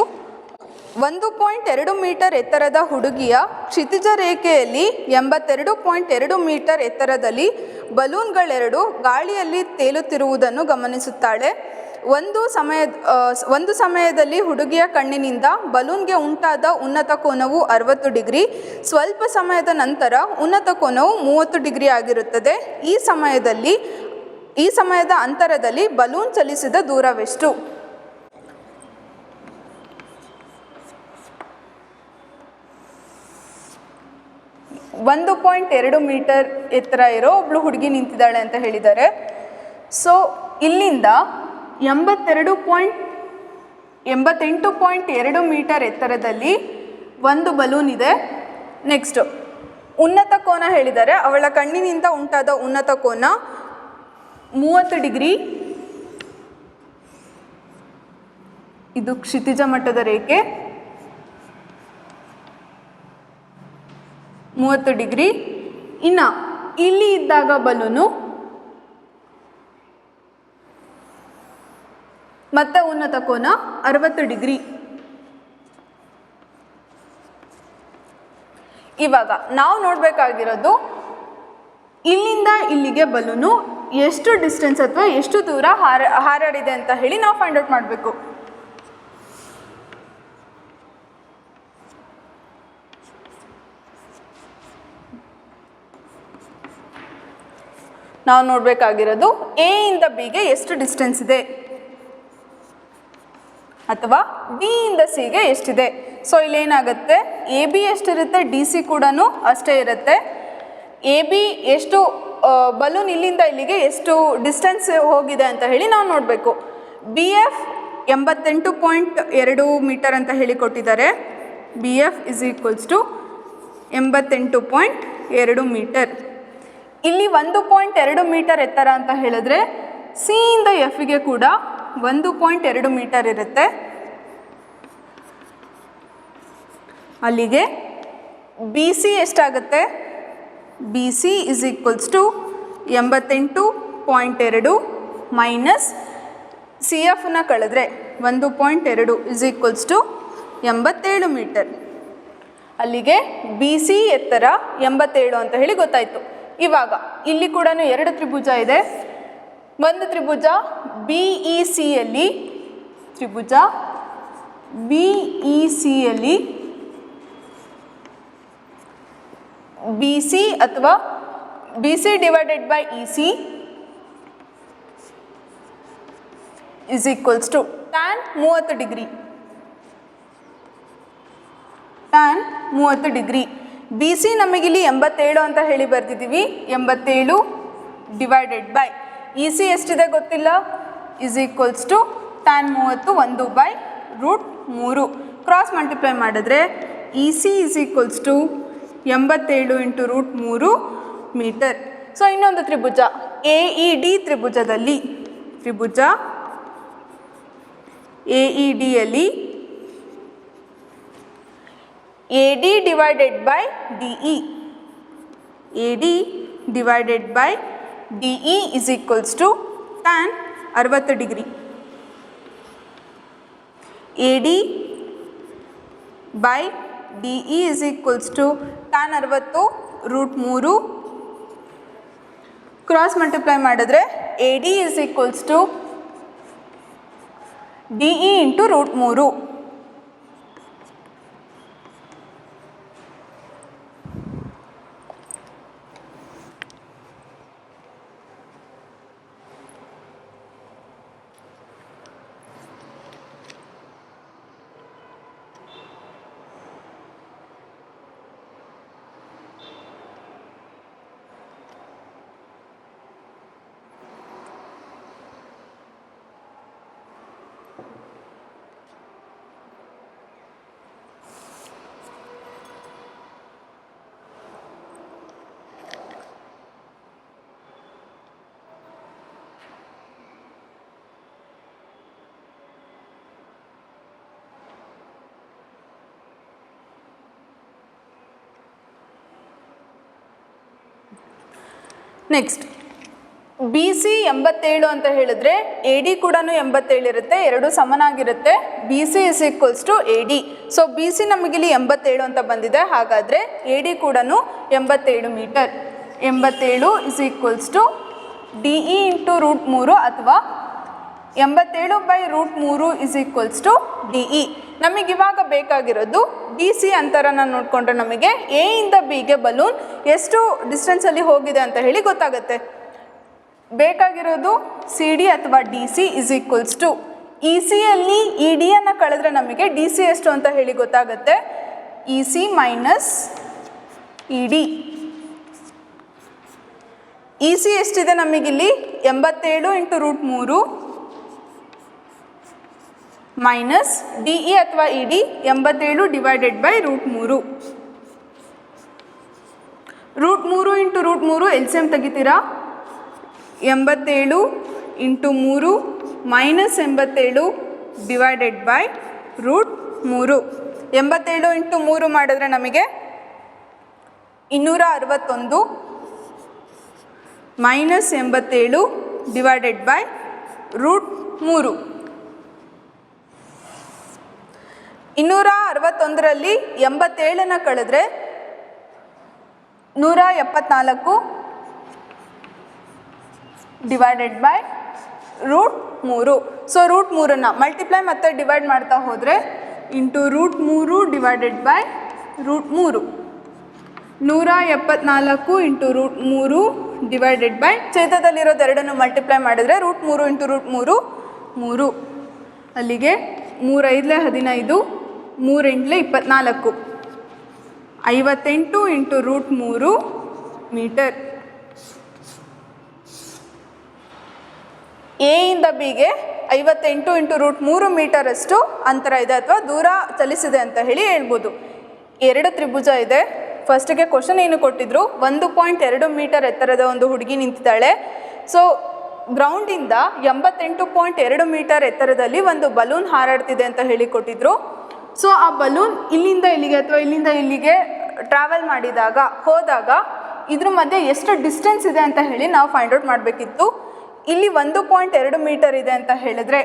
1.2 ಮೀಟರ್ ಎತ್ತರದ ಹುಡುಗಿಯ ಕ್ಷಿತಿಜ ರೇಖೆಯಲ್ಲಿ 82.2 ಮೀಟರ್ ಎತ್ತರದಲ್ಲಿ ಬಲೂನ್ಗಳೆರಡು ಗಾಳಿಯಲ್ಲಿ ತೇಲುತ್ತಿರುವುದನ್ನು ಗಮನಿಸುತ್ತಾಳೆ. ಒಂದು ಸಮಯದಲ್ಲಿ ಹುಡುಗಿಯ ಕಣ್ಣಿನಿಂದ ಬಲೂನ್ಗೆ ಉಂಟಾದ ಉನ್ನತ ಕೋನವು 60 ಡಿಗ್ರಿ, ಸ್ವಲ್ಪ ಸಮಯದ ನಂತರ ಉನ್ನತ ಕೋನವು 30 ಡಿಗ್ರಿ ಆಗಿರುತ್ತದೆ. ಈ ಸಮಯದ ಅಂತರದಲ್ಲಿ ಬಲೂನ್ ಚಲಿಸಿದ ದೂರವೆಷ್ಟು? 1.2 ಮೀಟರ್ ಎತ್ತರ ಇರೋ ಒಬ್ಳು ಹುಡುಗಿ ನಿಂತಿದ್ದಾಳೆ ಅಂತ ಹೇಳಿದ್ದಾರೆ. ಸೊ ಇಲ್ಲಿಂದ 88.2 ಮೀಟರ್ ಎತ್ತರದಲ್ಲಿ ಒಂದು ಬಲೂನ್ ಇದೆ. ನೆಕ್ಸ್ಟ್ ಉನ್ನತ ಕೋನ ಹೇಳಿದ್ದಾರೆ, ಅವಳ ಕಣ್ಣಿನಿಂದ ಉಂಟಾದ ಉನ್ನತ ಕೋನ 30 ಡಿಗ್ರಿ, ಇದು ಕ್ಷಿತಿಜ ಮಟ್ಟದ ರೇಖೆ, 30 ಡಿಗ್ರಿ. ಇನ್ನು ಇಲ್ಲಿ ಇದ್ದಾಗ ಬಲೂನು ಮತ್ತೆ ಉನ್ನತ ಕೋನ 60 ಡಿಗ್ರಿ. ಇವಾಗ ನಾವು ನೋಡಬೇಕಾಗಿರೋದು ಇಲ್ಲಿಂದ ಇಲ್ಲಿಗೆ ಬಲೂನು ಎಷ್ಟು ಡಿಸ್ಟೆನ್ಸ್ ಅಥವಾ ಎಷ್ಟು ದೂರ ಹಾರಾಡಿದೆ ಅಂತ ಹೇಳಿ ನಾವು ಫೈಂಡ್ ಔಟ್ ಮಾಡಬೇಕು. ನಾವು ನೋಡಬೇಕಾಗಿರೋದು ಎ ಇಂದ ಬಿಗೆ ಎಷ್ಟು ಡಿಸ್ಟೆನ್ಸ್ ಇದೆ ಅಥವಾ ಬಿ ಇಂದ ಸಿಗೆ ಎಷ್ಟಿದೆ. ಸೊ ಇಲ್ಲೇನಾಗುತ್ತೆ, ಎ ಬಿ ಎಷ್ಟಿರುತ್ತೆ, ಡಿ ಸಿ ಕೂಡ ಅಷ್ಟೇ ಇರುತ್ತೆ. ಎ ಬಿ ಎಷ್ಟು ಬಲೂನ್ ಇಲ್ಲಿಂದ ಇಲ್ಲಿಗೆ ಎಷ್ಟು ಡಿಸ್ಟೆನ್ಸ್ ಹೋಗಿದೆ ಅಂತ ಹೇಳಿ ನಾವು ನೋಡಬೇಕು. ಬಿ ಎಫ್ 88.2 ಮೀಟರ್ ಅಂತ ಹೇಳಿ ಕೊಟ್ಟಿದ್ದಾರೆ. B F is equals to 88.2 metre. ಇಲ್ಲಿ 1.2 ಮೀಟರ್ ಎತ್ತರ ಅಂತ ಹೇಳಿದ್ರೆ ಸಿ ಇಂದ ಎಫ್ಗೆ ಕೂಡ 1.2 ಮೀಟರ್ ಇರುತ್ತೆ. ಅಲ್ಲಿಗೆ ಬಿ ಸಿ ಎಷ್ಟಾಗುತ್ತೆ, B C is equals to 88.2 minus C ಎಫ್ನ ಕಳೆದ್ರೆ 1.2 ಇಸ್ ಈಕ್ವಲ್ಸ್ ಟು 87 ಮೀಟರ್. ಅಲ್ಲಿಗೆ ಬಿ ಸಿ ಎತ್ತರ 87 ಅಂತ ಹೇಳಿ ಗೊತ್ತಾಯಿತು. ಇವಾಗ ಇಲ್ಲಿ ಕೂಡ 2 ತ್ರಿಭುಜ ಇದೆ. ಒಂದು ತ್ರಿಭುಜ ಬಿ ಇ ಸಿಯಲ್ಲಿ, ತ್ರಿಭುಜ ಬಿ ಇ ಸಿಯಲ್ಲಿ ಬಿ ಸಿ ಅಥವಾ B C divided by E C is equals to tan 30 degree. Tan 30 degree. B C ನಮಗಿಲ್ಲಿ 87 ಅಂತ ಹೇಳಿ ಬರ್ತಿದ್ದೀವಿ. 87 ಡಿವೈಡೆಡ್ ಬೈ ಇ ಸಿ ಎಷ್ಟಿದೆ ಗೊತ್ತಿಲ್ಲ, is equals to tan 30 1/√3. Cross multiply ಮಾಡಿದ್ರೆ E C is equals to 87 × √3 metre. So ಇನ್ನೊಂದು ತ್ರಿಭುಜ A E D ತ್ರಿಭುಜದಲ್ಲಿ, ತ್ರಿಭುಜ ಎ ಇ ಡಿಯಲ್ಲಿ A D divided by D E, A D divided by D E is equals to tan 60 degree. A D by D E is equals to tan 60 √3. Cross multiply ಮಾಡಿದ್ರೆ A D is equals to D E into √3. Next B C 87 ಅಂತ ಹೇಳಿದ್ರೆ A D ಕೂಡ 87 ಇರುತ್ತೆ, ಎರಡು ಸಮನಾಗಿರುತ್ತೆ. B C is equals to A D. So B C ನಮಗಿಲ್ಲಿ 87 ಅಂತ ಬಂದಿದೆ, ಹಾಗಾದರೆ ಎ ಡಿ ಕೂಡ 87 metre. 87 is equals to D E into √3 ಅಥವಾ 87/√3 is equals to D E. ನಮಗಿವಾಗ ಬೇಕಾಗಿರೋದು ಡಿ ಸಿ ಅಂತರನ ನೋಡಿಕೊಂಡ್ರೆ ನಮಗೆ ಎ ಇಂದ ಬಿಗೆ ಬಲೂನ್ ಎಷ್ಟು ಡಿಸ್ಟೆನ್ಸಲ್ಲಿ ಹೋಗಿದೆ ಅಂತ ಹೇಳಿ ಗೊತ್ತಾಗುತ್ತೆ. ಬೇಕಾಗಿರೋದು ಸಿ ಡಿ ಅಥವಾ D C is equals to E ಸಿಯಲ್ಲಿ ಇ ಡಿಯನ್ನು ಕಳೆದ್ರೆ ನಮಗೆ ಡಿ ಸಿ ಎಷ್ಟು ಅಂತ ಹೇಳಿ ಗೊತ್ತಾಗುತ್ತೆ. E C minus E D. E C ಎಷ್ಟಿದೆ ನಮಗಿಲ್ಲಿ 87 × √3 ಮೈನಸ್ ಡಿ ಇ ಅಥವಾ E D 87 divided by √3. √3 × √3 L C M ತೆಗಿತೀರಾ, 87 into 3 minus 87 divided by √3. 87 into 3 ಮಾಡಿದ್ರೆ ನಮಗೆ 261 ಮೈನಸ್ 87 ಡಿವೈಡೆಡ್ ಬೈ √3. 261ರಲ್ಲಿ 87ನ ಕಳೆದ್ರೆ 174 ಡಿವೈಡೆಡ್ ಬೈ √3. ಸೊ √3ನ ಮಲ್ಟಿಪ್ಲೈ ಮತ್ತು ಡಿವೈಡ್ ಮಾಡ್ತಾ ಹೋದರೆ into √3 divided by √3. 174 into √3 divided by ಛೇದದಲ್ಲಿರೋದು ಎರಡನ್ನು ಮಲ್ಟಿಪ್ಲೈ ಮಾಡಿದರೆ √3 ಇಂಟು √3 3. ಅಲ್ಲಿಗೆ 3 5 15 3 8 24. 58 ಇಂಟು √3 ಮೀಟರ್. ಎ ಇಂದ ಬಿಗೆ 58 ಇಂಟು √3 ಮೀಟರಷ್ಟು ಅಂತರ ಇದೆ ಅಥವಾ ದೂರ ಚಲಿಸಿದೆ ಅಂತ ಹೇಳಿ ಹೇಳ್ಬೋದು. ಎರಡು ತ್ರಿಭುಜ ಇದೆ. ಫಸ್ಟಿಗೆ ಕ್ವಶನ್ ಏನು ಕೊಟ್ಟಿದ್ರು, 1.2 ಮೀಟರ್ ಎತ್ತರದ ಒಂದು ಹುಡುಗಿ ನಿಂತಿದ್ದಾಳೆ. ಸೊ ಗ್ರೌಂಡಿಂದ 88.2 ಮೀಟರ್ ಎತ್ತರದಲ್ಲಿ ಒಂದು ಬಲೂನ್ ಹಾರಾಡ್ತಿದೆ ಅಂತ ಹೇಳಿ ಕೊಟ್ಟಿದ್ರು. ಸೊ ಆ ಬಲೂನ್ ಇಲ್ಲಿಂದ ಇಲ್ಲಿಗೆ ಅಥವಾ ಇಲ್ಲಿಂದ ಇಲ್ಲಿಗೆ ಟ್ರಾವೆಲ್ ಹೋದಾಗ ಇದ್ರ ಮಧ್ಯೆ ಎಷ್ಟು ಡಿಸ್ಟೆನ್ಸ್ ಇದೆ ಅಂತ ಹೇಳಿ ನಾವು ಫೈಂಡ್ ಔಟ್ ಮಾಡಬೇಕಿತ್ತು. ಇಲ್ಲಿ 1.2 ಮೀಟರ್ ಇದೆ ಅಂತ ಹೇಳಿದ್ರೆ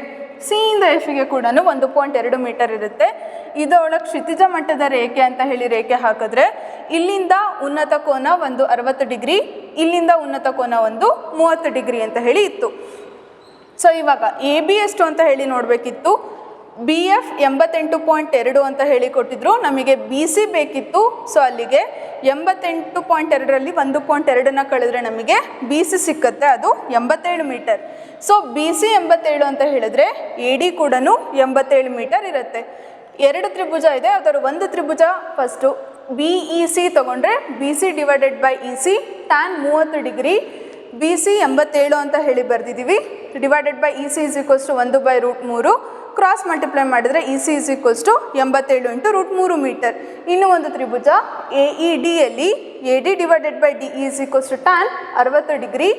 ಸಿ ಇಂದ ಎಫ್ಗೆ ಕೂಡ 1.2 ಮೀಟರ್ ಇರುತ್ತೆ. ಇದರೊಳಗೆ ಕ್ಷಿತಿಜ ಮಟ್ಟದ ರೇಖೆ ಅಂತ ಹೇಳಿ ರೇಖೆ ಹಾಕಿದ್ರೆ ಇಲ್ಲಿಂದ ಉನ್ನತ ಕೋನ ಒಂದು 60 ಡಿಗ್ರಿ, ಇಲ್ಲಿಂದ ಉನ್ನತ ಕೋನ ಒಂದು 30 ಡಿಗ್ರಿ ಅಂತ ಹೇಳಿ ಇತ್ತು. ಸೊ ಇವಾಗ ಎ ಬಿ ಎಷ್ಟು ಅಂತ ಹೇಳಿ ನೋಡಬೇಕಿತ್ತು. ಬಿ ಎಫ್ 88.2 ಅಂತ ಹೇಳಿ ಕೊಟ್ಟಿದ್ರು, ನಮಗೆ ಬಿ ಸಿ ಬೇಕಿತ್ತು. ಸೊ ಅಲ್ಲಿಗೆ 88.2ರಲ್ಲಿ 1.2ನ ಕಳೆದ್ರೆ ನಮಗೆ ಬಿ ಸಿ ಸಿಕ್ಕತ್ತೆ, ಅದು 87 ಮೀಟರ್. ಸೊ ಬಿ ಸಿ 87 ಅಂತ ಹೇಳಿದ್ರೆ ಎ ಡಿ ಕೂಡ 87 ಮೀಟರ್ ಇರುತ್ತೆ. ಎರಡು ತ್ರಿಭುಜ ಇದೆ, ಅದರ ಒಂದು ತ್ರಿಭುಜ ಫಸ್ಟು ಬಿ ಇ ಸಿ ತೊಗೊಂಡ್ರೆ B C divided by E C tan 30 degree, B C 87 ಅಂತ ಹೇಳಿ ಬರೆದಿದ್ದೀವಿ. Divided by E C is equals to 1/√3. Cross multiply ಮಾಡಿದರೆ E C is equals to 87 into √3 metre. ಇನ್ನು ಒಂದು ತ್ರಿಭುಜ ಎ ಇ ಡಿಯಲ್ಲಿ A D divided by D E is equals to tan 60 degree.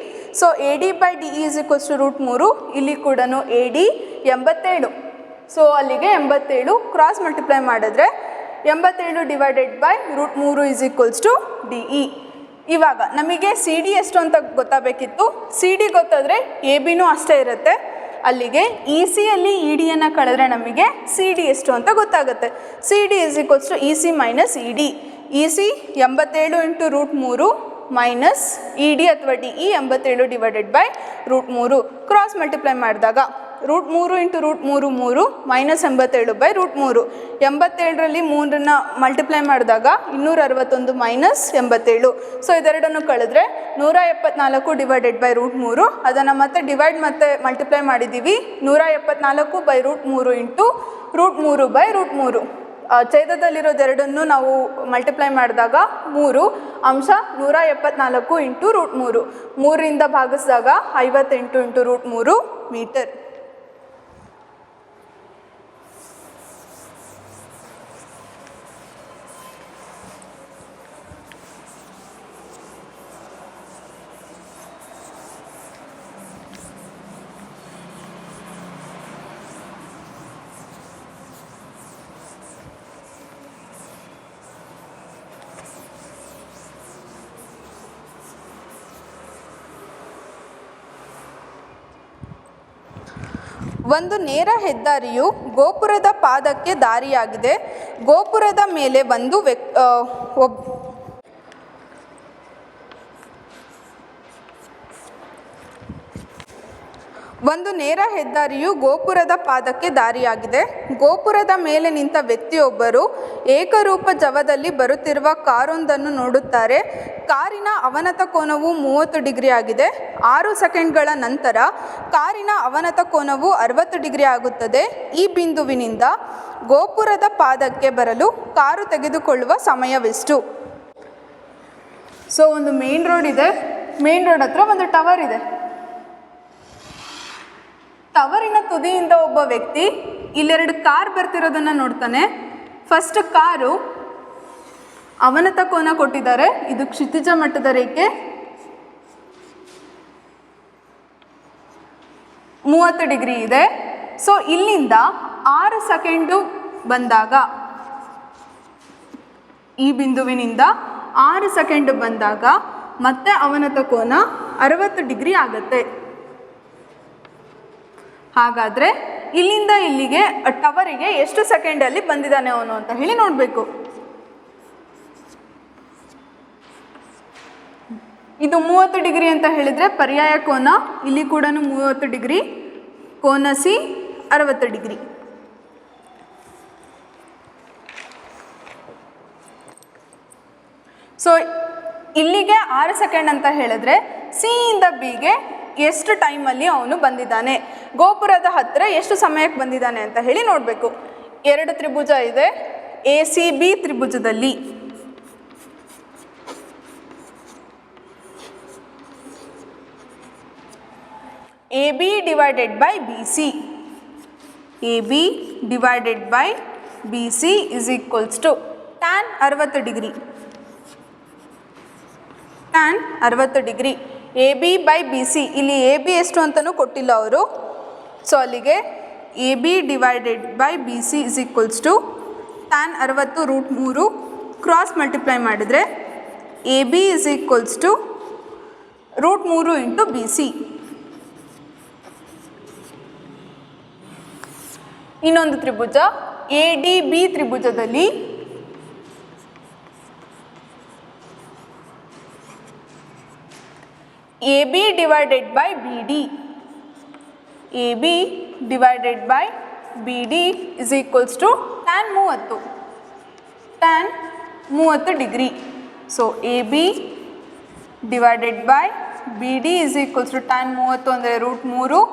So A D by D E is equals to √3. ಇಲ್ಲಿ ಕೂಡ A D 87. So ಅಲ್ಲಿಗೆ 87 cross multiply ಮಾಡಿದ್ರೆ 87 divided by √3 is equals to D E. ಇವಾಗ ನಮಗೆ C D ಎಷ್ಟು ಅಂತ ಗೊತ್ತಾಗಬೇಕಿತ್ತು. C D ಗೊತ್ತಾದರೆ ಎ ಬಿನೂ ಅಷ್ಟೇ ಇರುತ್ತೆ. ಅಲ್ಲಿಗೆ ಇ ಸಿಯಲ್ಲಿ ಇ ಡಿಯನ್ನು ಕಳೆದ್ರೆ ನಮಗೆ ಸಿ ಡಿ ಎಷ್ಟು ಅಂತ ಗೊತ್ತಾಗುತ್ತೆ. C D is equals to E C minus E D. E C 87 into √3 minus E D ಅಥವಾ D E 87 divided by √3. Cross multiply ಮಾಡಿದಾಗ √3 ಇಂಟು √3 3 ಮೈನಸ್ 87 ಬೈ √3. 87ರಲ್ಲಿ 3ನ ಮಲ್ಟಿಪ್ಲೈ ಮಾಡಿದಾಗ 261 ಮೈನಸ್ 87. ಸೊ ಇದೆರಡನ್ನು ಕಳೆದ್ರೆ 174 ಡಿವೈಡೆಡ್ ಬೈ √3. ಅದನ್ನು ಮತ್ತೆ ಡಿವೈಡ್ ಮತ್ತು multiply ಮಾಡಿದ್ದೀವಿ. 174 ಬೈ √3 ಇಂಟು √3 ಬೈ √3. ಛೇದದಲ್ಲಿರೋದೆರಡನ್ನು ನಾವು ಮಲ್ಟಿಪ್ಲೈ ಮಾಡಿದಾಗ 3 ಅಂಶ 174 ಇಂಟು √3. 3ರಿಂದ ಭಾಗಿಸಿದಾಗ 58 ಇಂಟು √3 ಮೀಟರ್. ಒಂದು ನೇರ ಹೆದ್ದಾರಿಯು ಗೋಪುರದ ಪಾದಕ್ಕೆ ದಾರಿಯಾಗಿದೆ. ಗೋಪುರದ ಮೇಲೆ ಒಂದು ನೇರ ಹೆದ್ದಾರಿಯು ಗೋಪುರದ ಪಾದಕ್ಕೆ ದಾರಿಯಾಗಿದೆ. ಗೋಪುರದ ಮೇಲೆ ನಿಂತ ವ್ಯಕ್ತಿಯೊಬ್ಬರು ಏಕರೂಪ ಜವದಲ್ಲಿ ಬರುತ್ತಿರುವ ಕಾರೊಂದನ್ನು ನೋಡುತ್ತಾರೆ. ಕಾರಿನ ಅವನತ ಕೋನವು 30 ಡಿಗ್ರಿ ಆಗಿದೆ. 6 ಸೆಕೆಂಡ್ಗಳ ನಂತರ ಕಾರಿನ ಅವನತ ಕೋನವು 60 ಡಿಗ್ರಿ ಆಗುತ್ತದೆ. ಈ ಬಿಂದುವಿನಿಂದ ಗೋಪುರದ ಪಾದಕ್ಕೆ ಬರಲು ಕಾರು ತೆಗೆದುಕೊಳ್ಳುವ ಸಮಯವೆಷ್ಟು? ಸೊ ಒಂದು ಮೇನ್ ರೋಡ್ ಇದೆ. ಮೇನ್ ರೋಡ್ ಹತ್ರ ಒಂದು ಟವರ್ ಇದೆ. ಟವರಿನ ತುದಿಯಿಂದ ಒಬ್ಬ ವ್ಯಕ್ತಿ ಇಲ್ಲೆರಡು ಕಾರ್ ಬರ್ತಿರೋದನ್ನು ನೋಡ್ತಾನೆ. ಫಸ್ಟ್ ಕಾರು ಅವನತ ಕೋನ ಕೊಟ್ಟಿದ್ದಾರೆ, ಇದು ಕ್ಷಿತಿಜ ಮಟ್ಟದ ರೇಖೆ. 30 ಡಿಗ್ರಿ ಇದೆ. ಸೊ ಇಲ್ಲಿಂದ 6 ಸೆಕೆಂಡು ಬಂದಾಗ, ಈ ಬಿಂದುವಿನಿಂದ 6 ಸೆಕೆಂಡ್ ಬಂದಾಗ ಮತ್ತೆ ಅವನತ ಕೋನ 60 ಡಿಗ್ರಿ ಆಗುತ್ತೆ. ಹಾಗಾದರೆ ಇಲ್ಲಿಂದ ಇಲ್ಲಿಗೆ ಟವರಿಗೆ ಎಷ್ಟು ಸೆಕೆಂಡಲ್ಲಿ ಬಂದಿದ್ದಾನೆ ಅವನು ಅಂತ ಹೇಳಿ ನೋಡಬೇಕು. ಇದು 30 ಡಿಗ್ರಿ ಅಂತ ಹೇಳಿದರೆ ಪರ್ಯಾಯ ಕೋನ, ಇಲ್ಲಿ ಕೂಡ 30 ಡಿಗ್ರಿ, ಕೋನ ಸಿ 60 ಡಿಗ್ರಿ. ಸೊ ಇಲ್ಲಿಗೆ 6 ಸೆಕೆಂಡ್ ಅಂತ ಹೇಳಿದ್ರೆ ಸಿ ಇಂದ ಬಿಗೆ ಎಷ್ಟು ಟೈಮಲ್ಲಿ ಅವನು ಬಂದಿದ್ದಾನೆ, ಗೋಪುರದ ಹತ್ತಿರ ಎಷ್ಟು ಸಮಯಕ್ಕೆ ಬಂದಿದ್ದಾನೆ ಅಂತ ಹೇಳಿ ನೋಡಬೇಕು. 2 ತ್ರಿಭುಜ ಇದೆ. ಎ ಸಿ ಬಿ ತ್ರಿಭುಜದಲ್ಲಿ A B divided by B C, A B divided by B C is equals to tan 60 degree. Tan 60 degree. A B by B C, ಇಲ್ಲಿ ಎ ಬಿ ಎಷ್ಟು ಅಂತಲೂ ಕೊಟ್ಟಿಲ್ಲ ಅವರು. ಸೊ ಅಲ್ಲಿಗೆ A B divided by B C is equals to tan 60 root 3 cross multiply ಮಾಡಿದರೆ A B is equals to root 3 into B C. ಇನ್ನೊಂದು ತ್ರಿಭುಜ A D B ತ್ರಿಭುಜದಲ್ಲಿ A B divided by B D, A B divided by B D is equals to tan 30, tan 30 degree. So A B divided by B D is equals to tan 30 ಅಂದರೆ root 3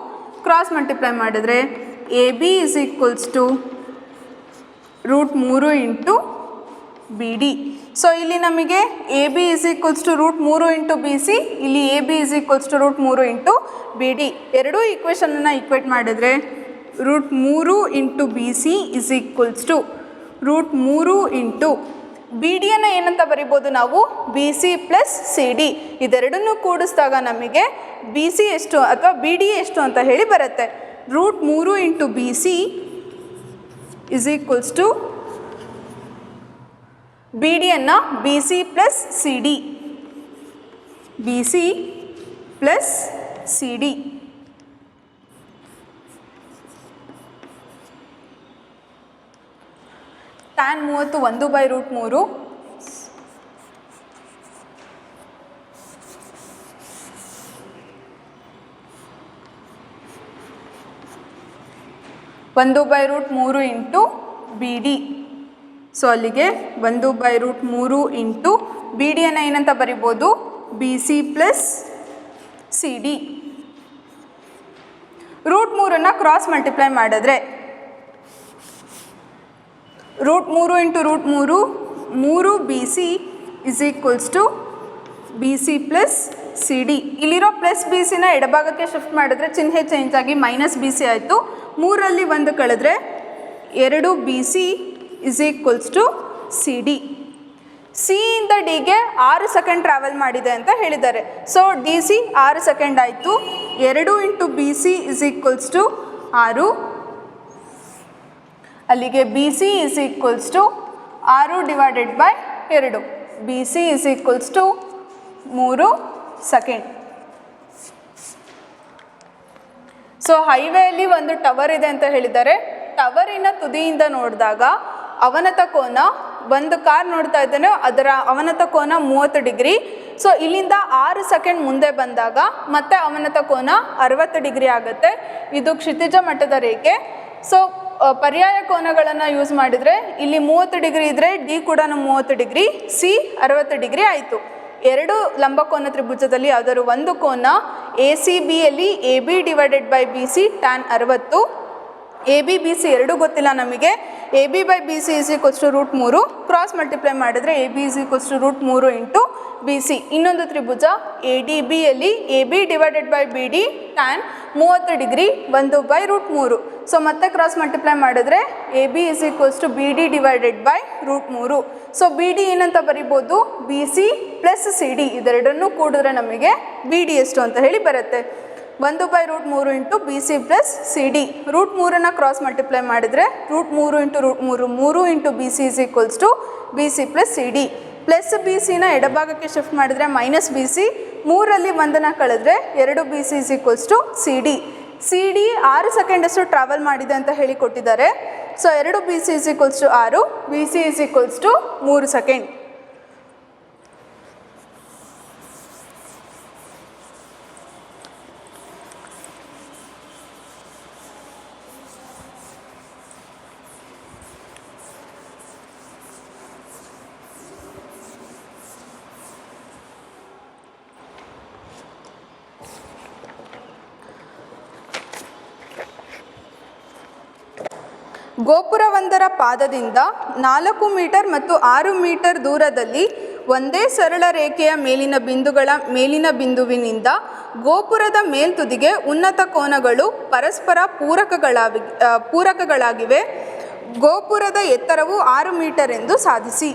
cross multiply ಮಾಡಿದರೆ A B is equals to root 3 into B D. So ಇಲ್ಲಿ ನಮಗೆ A B is equals to root 3 into B C, ಇಲ್ಲಿ A B is equals to root 3 into B D. ಎರಡೂ ಈಕ್ವೇಷನನ್ನು equate ಮಾಡಿದರೆ root 3 into B C is equals to root 3 into B ಡಿಯನ್ನು ಏನಂತ ಬರಿಬೋದು ನಾವು, B C plus C D. ಇದೆರಡನ್ನೂ ಕೂಡಿಸಿದಾಗ ನಮಗೆ ಬಿ ಸಿ ಎಷ್ಟು ಅಥವಾ ಬಿ ಡಿ ಎಷ್ಟು ಅಂತ ಹೇಳಿ ಬರುತ್ತೆ. Root 3 into B C is equals to B ಡಿಯನ್ನು B C plus C D, B C plus C D. Tan 30 1 by root 3, ಒಂದು by root 3 into B D. So ಅಲ್ಲಿಗೆ 1 ಬೈ ರೂಟ್ 3 ಇಂಟು ಬಿ ಡಿಯನ್ನು ಏನಂತ ಬರಿಬೋದು, B C plus C D. Root 3ನ್ನು cross multiply ಮಾಡಿದ್ರೆ root 3 into root 3 3 B C is equals to B C plus C D. ಇಲ್ಲಿರೋ plus B ಸಿನ ಎಡಭಾಗಕ್ಕೆ shift ಮಾಡಿದ್ರೆ ಚಿಹ್ನೆ ಚೇಂಜ್ ಆಗಿ ಮೈನಸ್ ಬಿ ಸಿ ಆಯಿತು. 3ರಲ್ಲಿ 1 ಕಳೆದ್ರೆ 2 B C is equals to C D. C ಇಂದ ಡಿಗೆ 6 ಸೆಕೆಂಡ್ ಟ್ರಾವೆಲ್ ಮಾಡಿದೆ ಅಂತ ಹೇಳಿದ್ದಾರೆ. ಸೊ ಡಿ ಸಿ 6 ಸೆಕೆಂಡ್ ಆಯಿತು. 2 into B C is equals to 6. ಅಲ್ಲಿಗೆ B C is equals to 6 divided by 2. B C is equals to 3 second. So ಹೈವೇಯಲ್ಲಿ ಒಂದು tower ಇದೆ ಅಂತ ಹೇಳಿದ್ದಾರೆ. ಟವರಿನ ತುದಿಯಿಂದ ನೋಡಿದಾಗ ಅವನತ ಕೋನ, ಒಂದು ಕಾರ್ ನೋಡ್ತಾ ಇದ್ದಾನೆ, ಅದರ ಅವನತ ಕೋನ 30 ಡಿಗ್ರಿ. ಸೊ ಇಲ್ಲಿಂದ 6 ಸೆಕೆಂಡ್ ಮುಂದೆ ಬಂದಾಗ ಮತ್ತೆ ಅವನತ ಕೋನ 60 ಡಿಗ್ರಿ ಆಗುತ್ತೆ. ಇದು ಕ್ಷಿತಿಜ ಮಟ್ಟದ ರೇಖೆ. ಸೊ ಪರ್ಯಾಯ ಕೋನಗಳನ್ನು ಯೂಸ್ ಮಾಡಿದರೆ ಇಲ್ಲಿ 30 ಡಿಗ್ರಿ ಇದ್ದರೆ ಡಿ ಕೂಡ 30 ಡಿಗ್ರಿ, ಸಿ 60 ಡಿಗ್ರಿ ಆಯಿತು. 2 ಲಂಬಕೋನ ತ್ರಿಭುಜದಲ್ಲಿ ಯಾವುದಾದ್ರು ಒಂದು ಕೋನ ಎ ಸಿ ಬಿಯಲ್ಲಿ A B divided by B C tan 60. A B B C ಎರಡೂ ಗೊತ್ತಿಲ್ಲ ನಮಗೆ. A B by B C is equals to root 3 cross multiply ಮಾಡಿದರೆ A B is equals to root 3 into B C. ಇನ್ನೊಂದು ತ್ರಿಭುಜ A D ಬಿಯಲ್ಲಿ A B divided by B D tan 30 degree 1 by root 3. So ಮತ್ತೆ cross multiply ಮಾಡಿದ್ರೆ A B is equals to B D divided by root 3. So B D ಏನಂತ ಬರಿಬೋದು, B C plus C D. ಇದೆರಡನ್ನೂ ಕೂಡಿದ್ರೆ ನಮಗೆ ಬಿ ಡಿ ಎಷ್ಟು ಅಂತ ಹೇಳಿ ಬರುತ್ತೆ. 1/√3 into B C plus C D. √3 cross multiply ಮಾಡಿದರೆ √3 into √3 3 into B C is equals to B C plus C D. Plus B ಸಿನ ಎಡಭಾಗಕ್ಕೆ ಶಿಫ್ಟ್ ಮಾಡಿದರೆ ಮೈನಸ್ ಬಿ ಸಿ, 3ರಲ್ಲಿ 1 ಕಳೆದ್ರೆ 2 B C is equals to C D. C D 6 ಸೆಕೆಂಡಷ್ಟು travel ಮಾಡಿದೆ ಅಂತ ಹೇಳಿ ಕೊಟ್ಟಿದ್ದಾರೆ. So 2 B C is equals to 6, B C is equals to 3 second. ಗೋಪುರವೊಂದರ ಪಾದದಿಂದ 4 ಮೀಟರ್ ಮತ್ತು 6 ಮೀಟರ್ ದೂರದಲ್ಲಿ ಒಂದೇ ಸರಳ ರೇಖೆಯ ಮೇಲಿನ ಬಿಂದುವಿನಿಂದ ಗೋಪುರದ ಮೇಲ್ತುದಿಗೆ ಉನ್ನತ ಕೋನಗಳು ಪರಸ್ಪರ ಪೂರಕಗಳಾಗಿವೆ. ಗೋಪುರದ ಎತ್ತರವು 6 ಮೀಟರ್ ಎಂದು ಸಾಧಿಸಿ.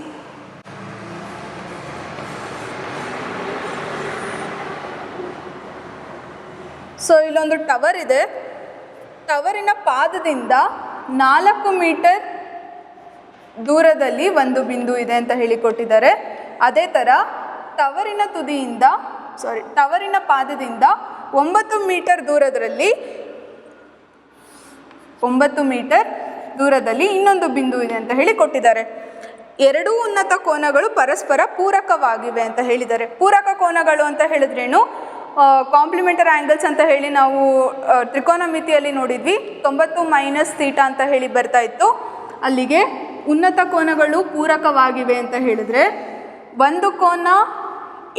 ಸೊ ಇಲ್ಲೊಂದು ಟವರ್ ಇದೆ. ಟವರಿನ ಪಾದದಿಂದ 4 ಮೀಟರ್ ದೂರದಲ್ಲಿ ಒಂದು ಬಿಂದು ಇದೆ ಅಂತ ಹೇಳಿಕೊಟ್ಟಿದ್ದಾರೆ. ಅದೇ ಥರ ಟವರಿನ ಪಾದದಿಂದ 9 ಮೀಟರ್ ದೂರದಲ್ಲಿ ಇನ್ನೊಂದು ಬಿಂದು ಇದೆ ಅಂತ ಹೇಳಿ ಕೊಟ್ಟಿದ್ದಾರೆ. ಎರಡೂ ಉನ್ನತ ಕೋನಗಳು ಪರಸ್ಪರ ಪೂರಕವಾಗಿವೆ ಅಂತ ಹೇಳಿದ್ದಾರೆ. ಪೂರಕ ಕೋನಗಳು ಅಂತ ಹೇಳಿದ್ರೇನು? ಕಾಂಪ್ಲಿಮೆಂಟರಿ ಆ್ಯಂಗಲ್ಸ್ ಅಂತ ಹೇಳಿ ನಾವು ತ್ರಿಕೋನಮಿತಿಯಲ್ಲಿ ನೋಡಿದ್ವಿ. 90 ಮೈನಸ್ ಥೀಟಾ ಅಂತ ಹೇಳಿ ಬರ್ತಾ ಇತ್ತು. ಅಲ್ಲಿಗೆ ಉನ್ನತ ಕೋನಗಳು ಪೂರಕವಾಗಿವೆ ಅಂತ ಹೇಳಿದರೆ ಒಂದು ಕೋನ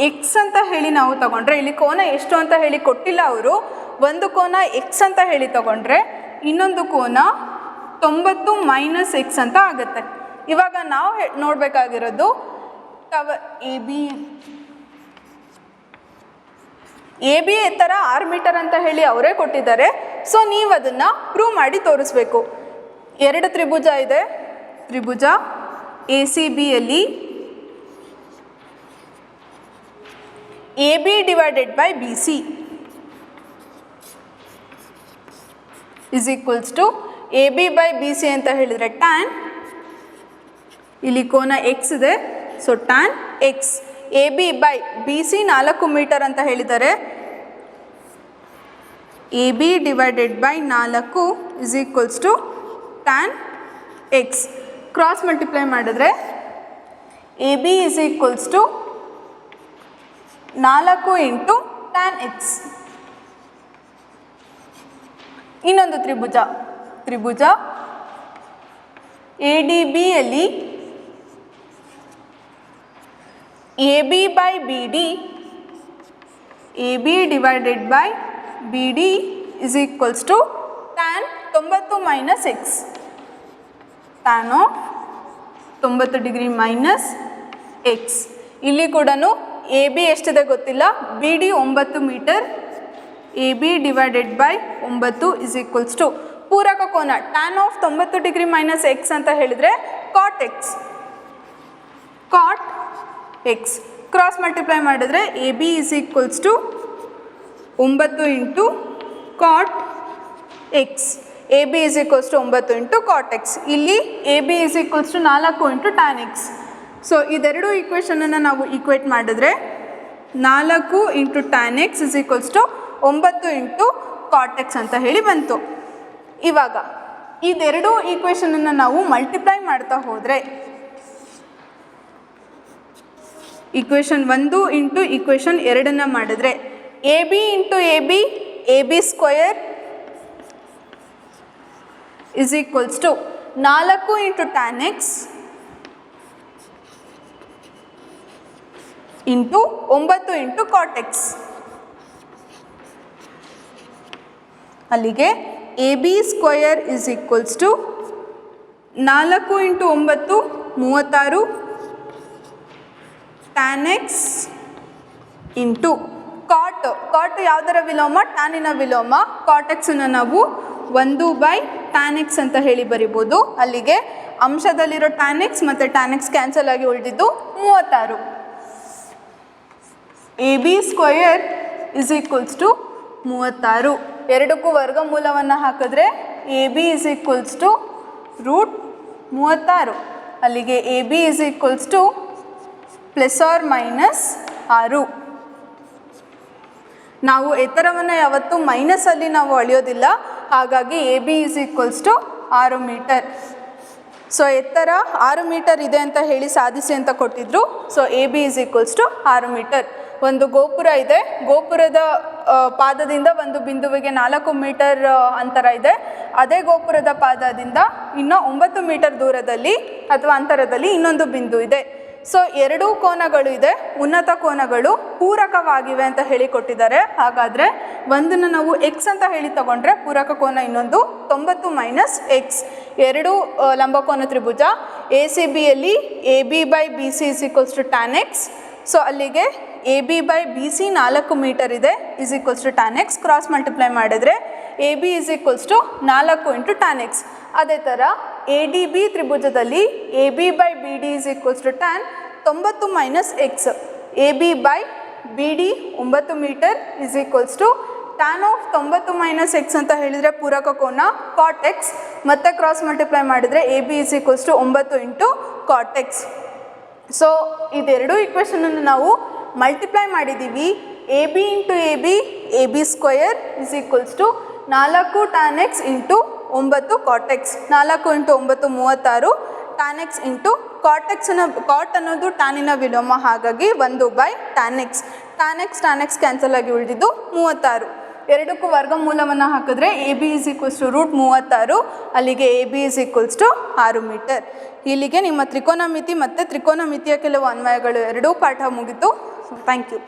ಎಕ್ಸ್ ಅಂತ ಹೇಳಿ ನಾವು ತಗೊಂಡ್ರೆ, ಇಲ್ಲಿ ಕೋನ ಎಷ್ಟು ಅಂತ ಹೇಳಿ ಕೊಟ್ಟಿಲ್ಲ ಅವರು, ಒಂದು ಕೋನ ಎಕ್ಸ್ ಅಂತ ಹೇಳಿ ತಗೊಂಡ್ರೆ ಇನ್ನೊಂದು ಕೋನ 90 ಮೈನಸ್ ಎಕ್ಸ್ ಅಂತ ಆಗುತ್ತೆ. ಇವಾಗ ನಾವು ನೋಡಬೇಕಾಗಿರೋದು ಎ ಬಿ ಎತ್ತರ 6 ಮೀಟರ್ ಅಂತ ಹೇಳಿ ಅವರೇ ಕೊಟ್ಟಿದ್ದಾರೆ. ಸೊ ನೀವು ಅದನ್ನು ಪ್ರೂವ್ ಮಾಡಿ ತೋರಿಸ್ಬೇಕು. 2 ತ್ರಿಭುಜ ಇದೆ. ತ್ರಿಭುಜ ಎ ಸಿ ಬಿಯಲ್ಲಿ A B divided by B C is equals to A B by B C ಅಂತ ಹೇಳಿದರೆ ಟ್ಯಾನ್, ಇಲ್ಲಿ ಕೋನ ಎಕ್ಸ್ ಇದೆ, so tan x. A B by B C 4 metre ಅಂತ ಹೇಳಿದ್ದಾರೆ. A B divided by 4 is equals to tan x. Cross multiply ಮಾಡಿದ್ರೆ A B is equals to 4 into tan x. ಇನ್ನೊಂದು ತ್ರಿಭುಜ ಎ ಡಿ ಬಿಯಲ್ಲಿ A B by B D, A B divided by B D is equals to tan 90 minus x. Tan of 90 degree minus x. ಇಲ್ಲಿ ಕೂಡ A B ಎಷ್ಟಿದೆ ಗೊತ್ತಿಲ್ಲ, B D 9 metre, A B divided by 9 is equals to ಪೂರಕ ಕೋನ tan of 90 degree minus x ಅಂತ ಹೇಳಿದರೆ cot x. Cot x cross multiply ಮಾಡಿದ್ರೆ A B is equals to 9 into cot x. A B is equals to 9 into cot x. ಇಲ್ಲಿ A B is equals to 4 into tan x. So ಇದೆರಡು ಈಕ್ವೇಷನನ್ನು ನಾವು equate ಮಾಡಿದ್ರೆ 4 into tan x is equals to 9 into cot x ಅಂತ ಹೇಳಿ ಬಂತು. ಇವಾಗ ಇದೆರಡು ಈಕ್ವೇಷನನ್ನು ನಾವು ಮಲ್ಟಿಪ್ಲೈ ಮಾಡ್ತಾ ಹೋದರೆ ಈಕ್ವೇಷನ್ 1 ಇಂಟು ಈಕ್ವೇಷನ್ 2 ಮಾಡಿದ್ರೆ A B into A B square is equals to 4 into tan x into 9 into cot x. ಅಲ್ಲಿಗೆ A B square is equals to 4 into 9 36 tan x into cot ಯಾವುದರ ವಿಲೋಮ? ಟ್ಯಾನಿನ ವಿಲೋಮ. ಕಾಟ್ ಎಕ್ಸನ್ನು ನಾವು 1 by tan X ಅಂತ ಹೇಳಿ ಬರಿಬೋದು. ಅಲ್ಲಿಗೆ ಅಂಶದಲ್ಲಿರೋ ಟ್ಯಾನ್ ಎಕ್ಸ್ ಮತ್ತು ಟ್ಯಾನ್ ಎಕ್ಸ್ ಕ್ಯಾನ್ಸಲ್ ಆಗಿ ಉಳಿದಿದ್ದು 36. A B square is equals to 36. ಎರಡಕ್ಕೂ ವರ್ಗಮೂಲವನ್ನು ಹಾಕಿದ್ರೆ A B is equals to root 36. ಅಲ್ಲಿಗೆ A B is equals to ±6. ನಾವು ಎತ್ತರವನ್ನು ಯಾವತ್ತೂ ಮೈನಸಲ್ಲಿ ನಾವು ಅಳೆಯೋದಿಲ್ಲ, ಹಾಗಾಗಿ A B is equals to 6 metre. So ಎತ್ತರ 6 ಮೀಟರ್ ಇದೆ ಅಂತ ಹೇಳಿ ಸಾಧಿಸಿ ಅಂತ ಕೊಟ್ಟಿದ್ರು. So A B is equals to 6 metre. ಒಂದು ಗೋಪುರ ಇದೆ, ಗೋಪುರದ ಪಾದದಿಂದ ಒಂದು ಬಿಂದುವಿಗೆ 4 ಮೀಟರ್ ಅಂತರ ಇದೆ. ಅದೇ ಗೋಪುರದ ಪಾದದಿಂದ ಇನ್ನೂ 9 ಮೀಟರ್ ದೂರದಲ್ಲಿ ಅಥವಾ ಅಂತರದಲ್ಲಿ ಇನ್ನೊಂದು ಬಿಂದು ಇದೆ. ಸೊ ಎರಡೂ ಕೋನಗಳು ಇದೆ, ಉನ್ನತ ಕೋನಗಳು ಪೂರಕವಾಗಿವೆ ಅಂತ ಹೇಳಿ ಕೊಟ್ಟಿದ್ದಾರೆ. ಹಾಗಾದರೆ ಒಂದನ್ನು ನಾವು ಎಕ್ಸ್ ಅಂತ ಹೇಳಿ ತಗೊಂಡ್ರೆ ಪೂರಕ ಕೋನ ಇನ್ನೊಂದು 90 - ಎಕ್ಸ್. ಎರಡು ಲಂಬಕೋನ ತ್ರಿಭುಜ ಎ ಸಿ ಬಿಯಲ್ಲಿ A B by B C is equals to tan x. So ಅಲ್ಲಿಗೆ A B by B C 4 metre ಇದೆ is equals to tan x. Cross multiply ಮಾಡಿದರೆ A B is equals to 4 × tan x. ಅದೇ ಥರ A D B ತ್ರಿಭುಜದಲ್ಲಿ A B by B D is equals to tan 90 - x. A B by B D 9 metre is equals to tan of 90 - x ಅಂತ ಹೇಳಿದರೆ ಪೂರಕ ಕೋನ cot x. ಮತ್ತೆ cross multiply ಮಾಡಿದರೆ A B is equals to 9 × cot x. So ಇದೆರಡೂ ಇಕ್ವೇಷನನ್ನು ನಾವು multiply ಮಾಡಿದ್ದೀವಿ. A B into A B, A B square is equals to 4 tan x into 9 cot x. 4 × 9 36, tan x into cot ಎಕ್ಸ್ನ cot ಅನ್ನೋದು ಟ್ಯಾನಿನ ವಿಲೋಮ, ಹಾಗಾಗಿ 1/ಟ್ಯಾನ್ ಎಕ್ಸ್. ಟ್ಯಾನ್ ಎಕ್ಸ್ ಕ್ಯಾನ್ಸಲ್ ಆಗಿ ಉಳಿದಿದ್ದು 36. ಎರಡಕ್ಕೂ ವರ್ಗಮೂಲವನ್ನು ಹಾಕಿದ್ರೆ A B is equals to root 36. ಅಲ್ಲಿಗೆ A B is equals to 6 metre. ಇಲ್ಲಿಗೆ ನಿಮ್ಮ ತ್ರಿಕೋನಮಿತಿ ಮತ್ತು ತ್ರಿಕೋನಮಿತಿಯ ಕೆಲವು ಅನ್ವಯಗಳು ಎರಡೂ ಪಾಠ ಮುಗಿತು. Thank you.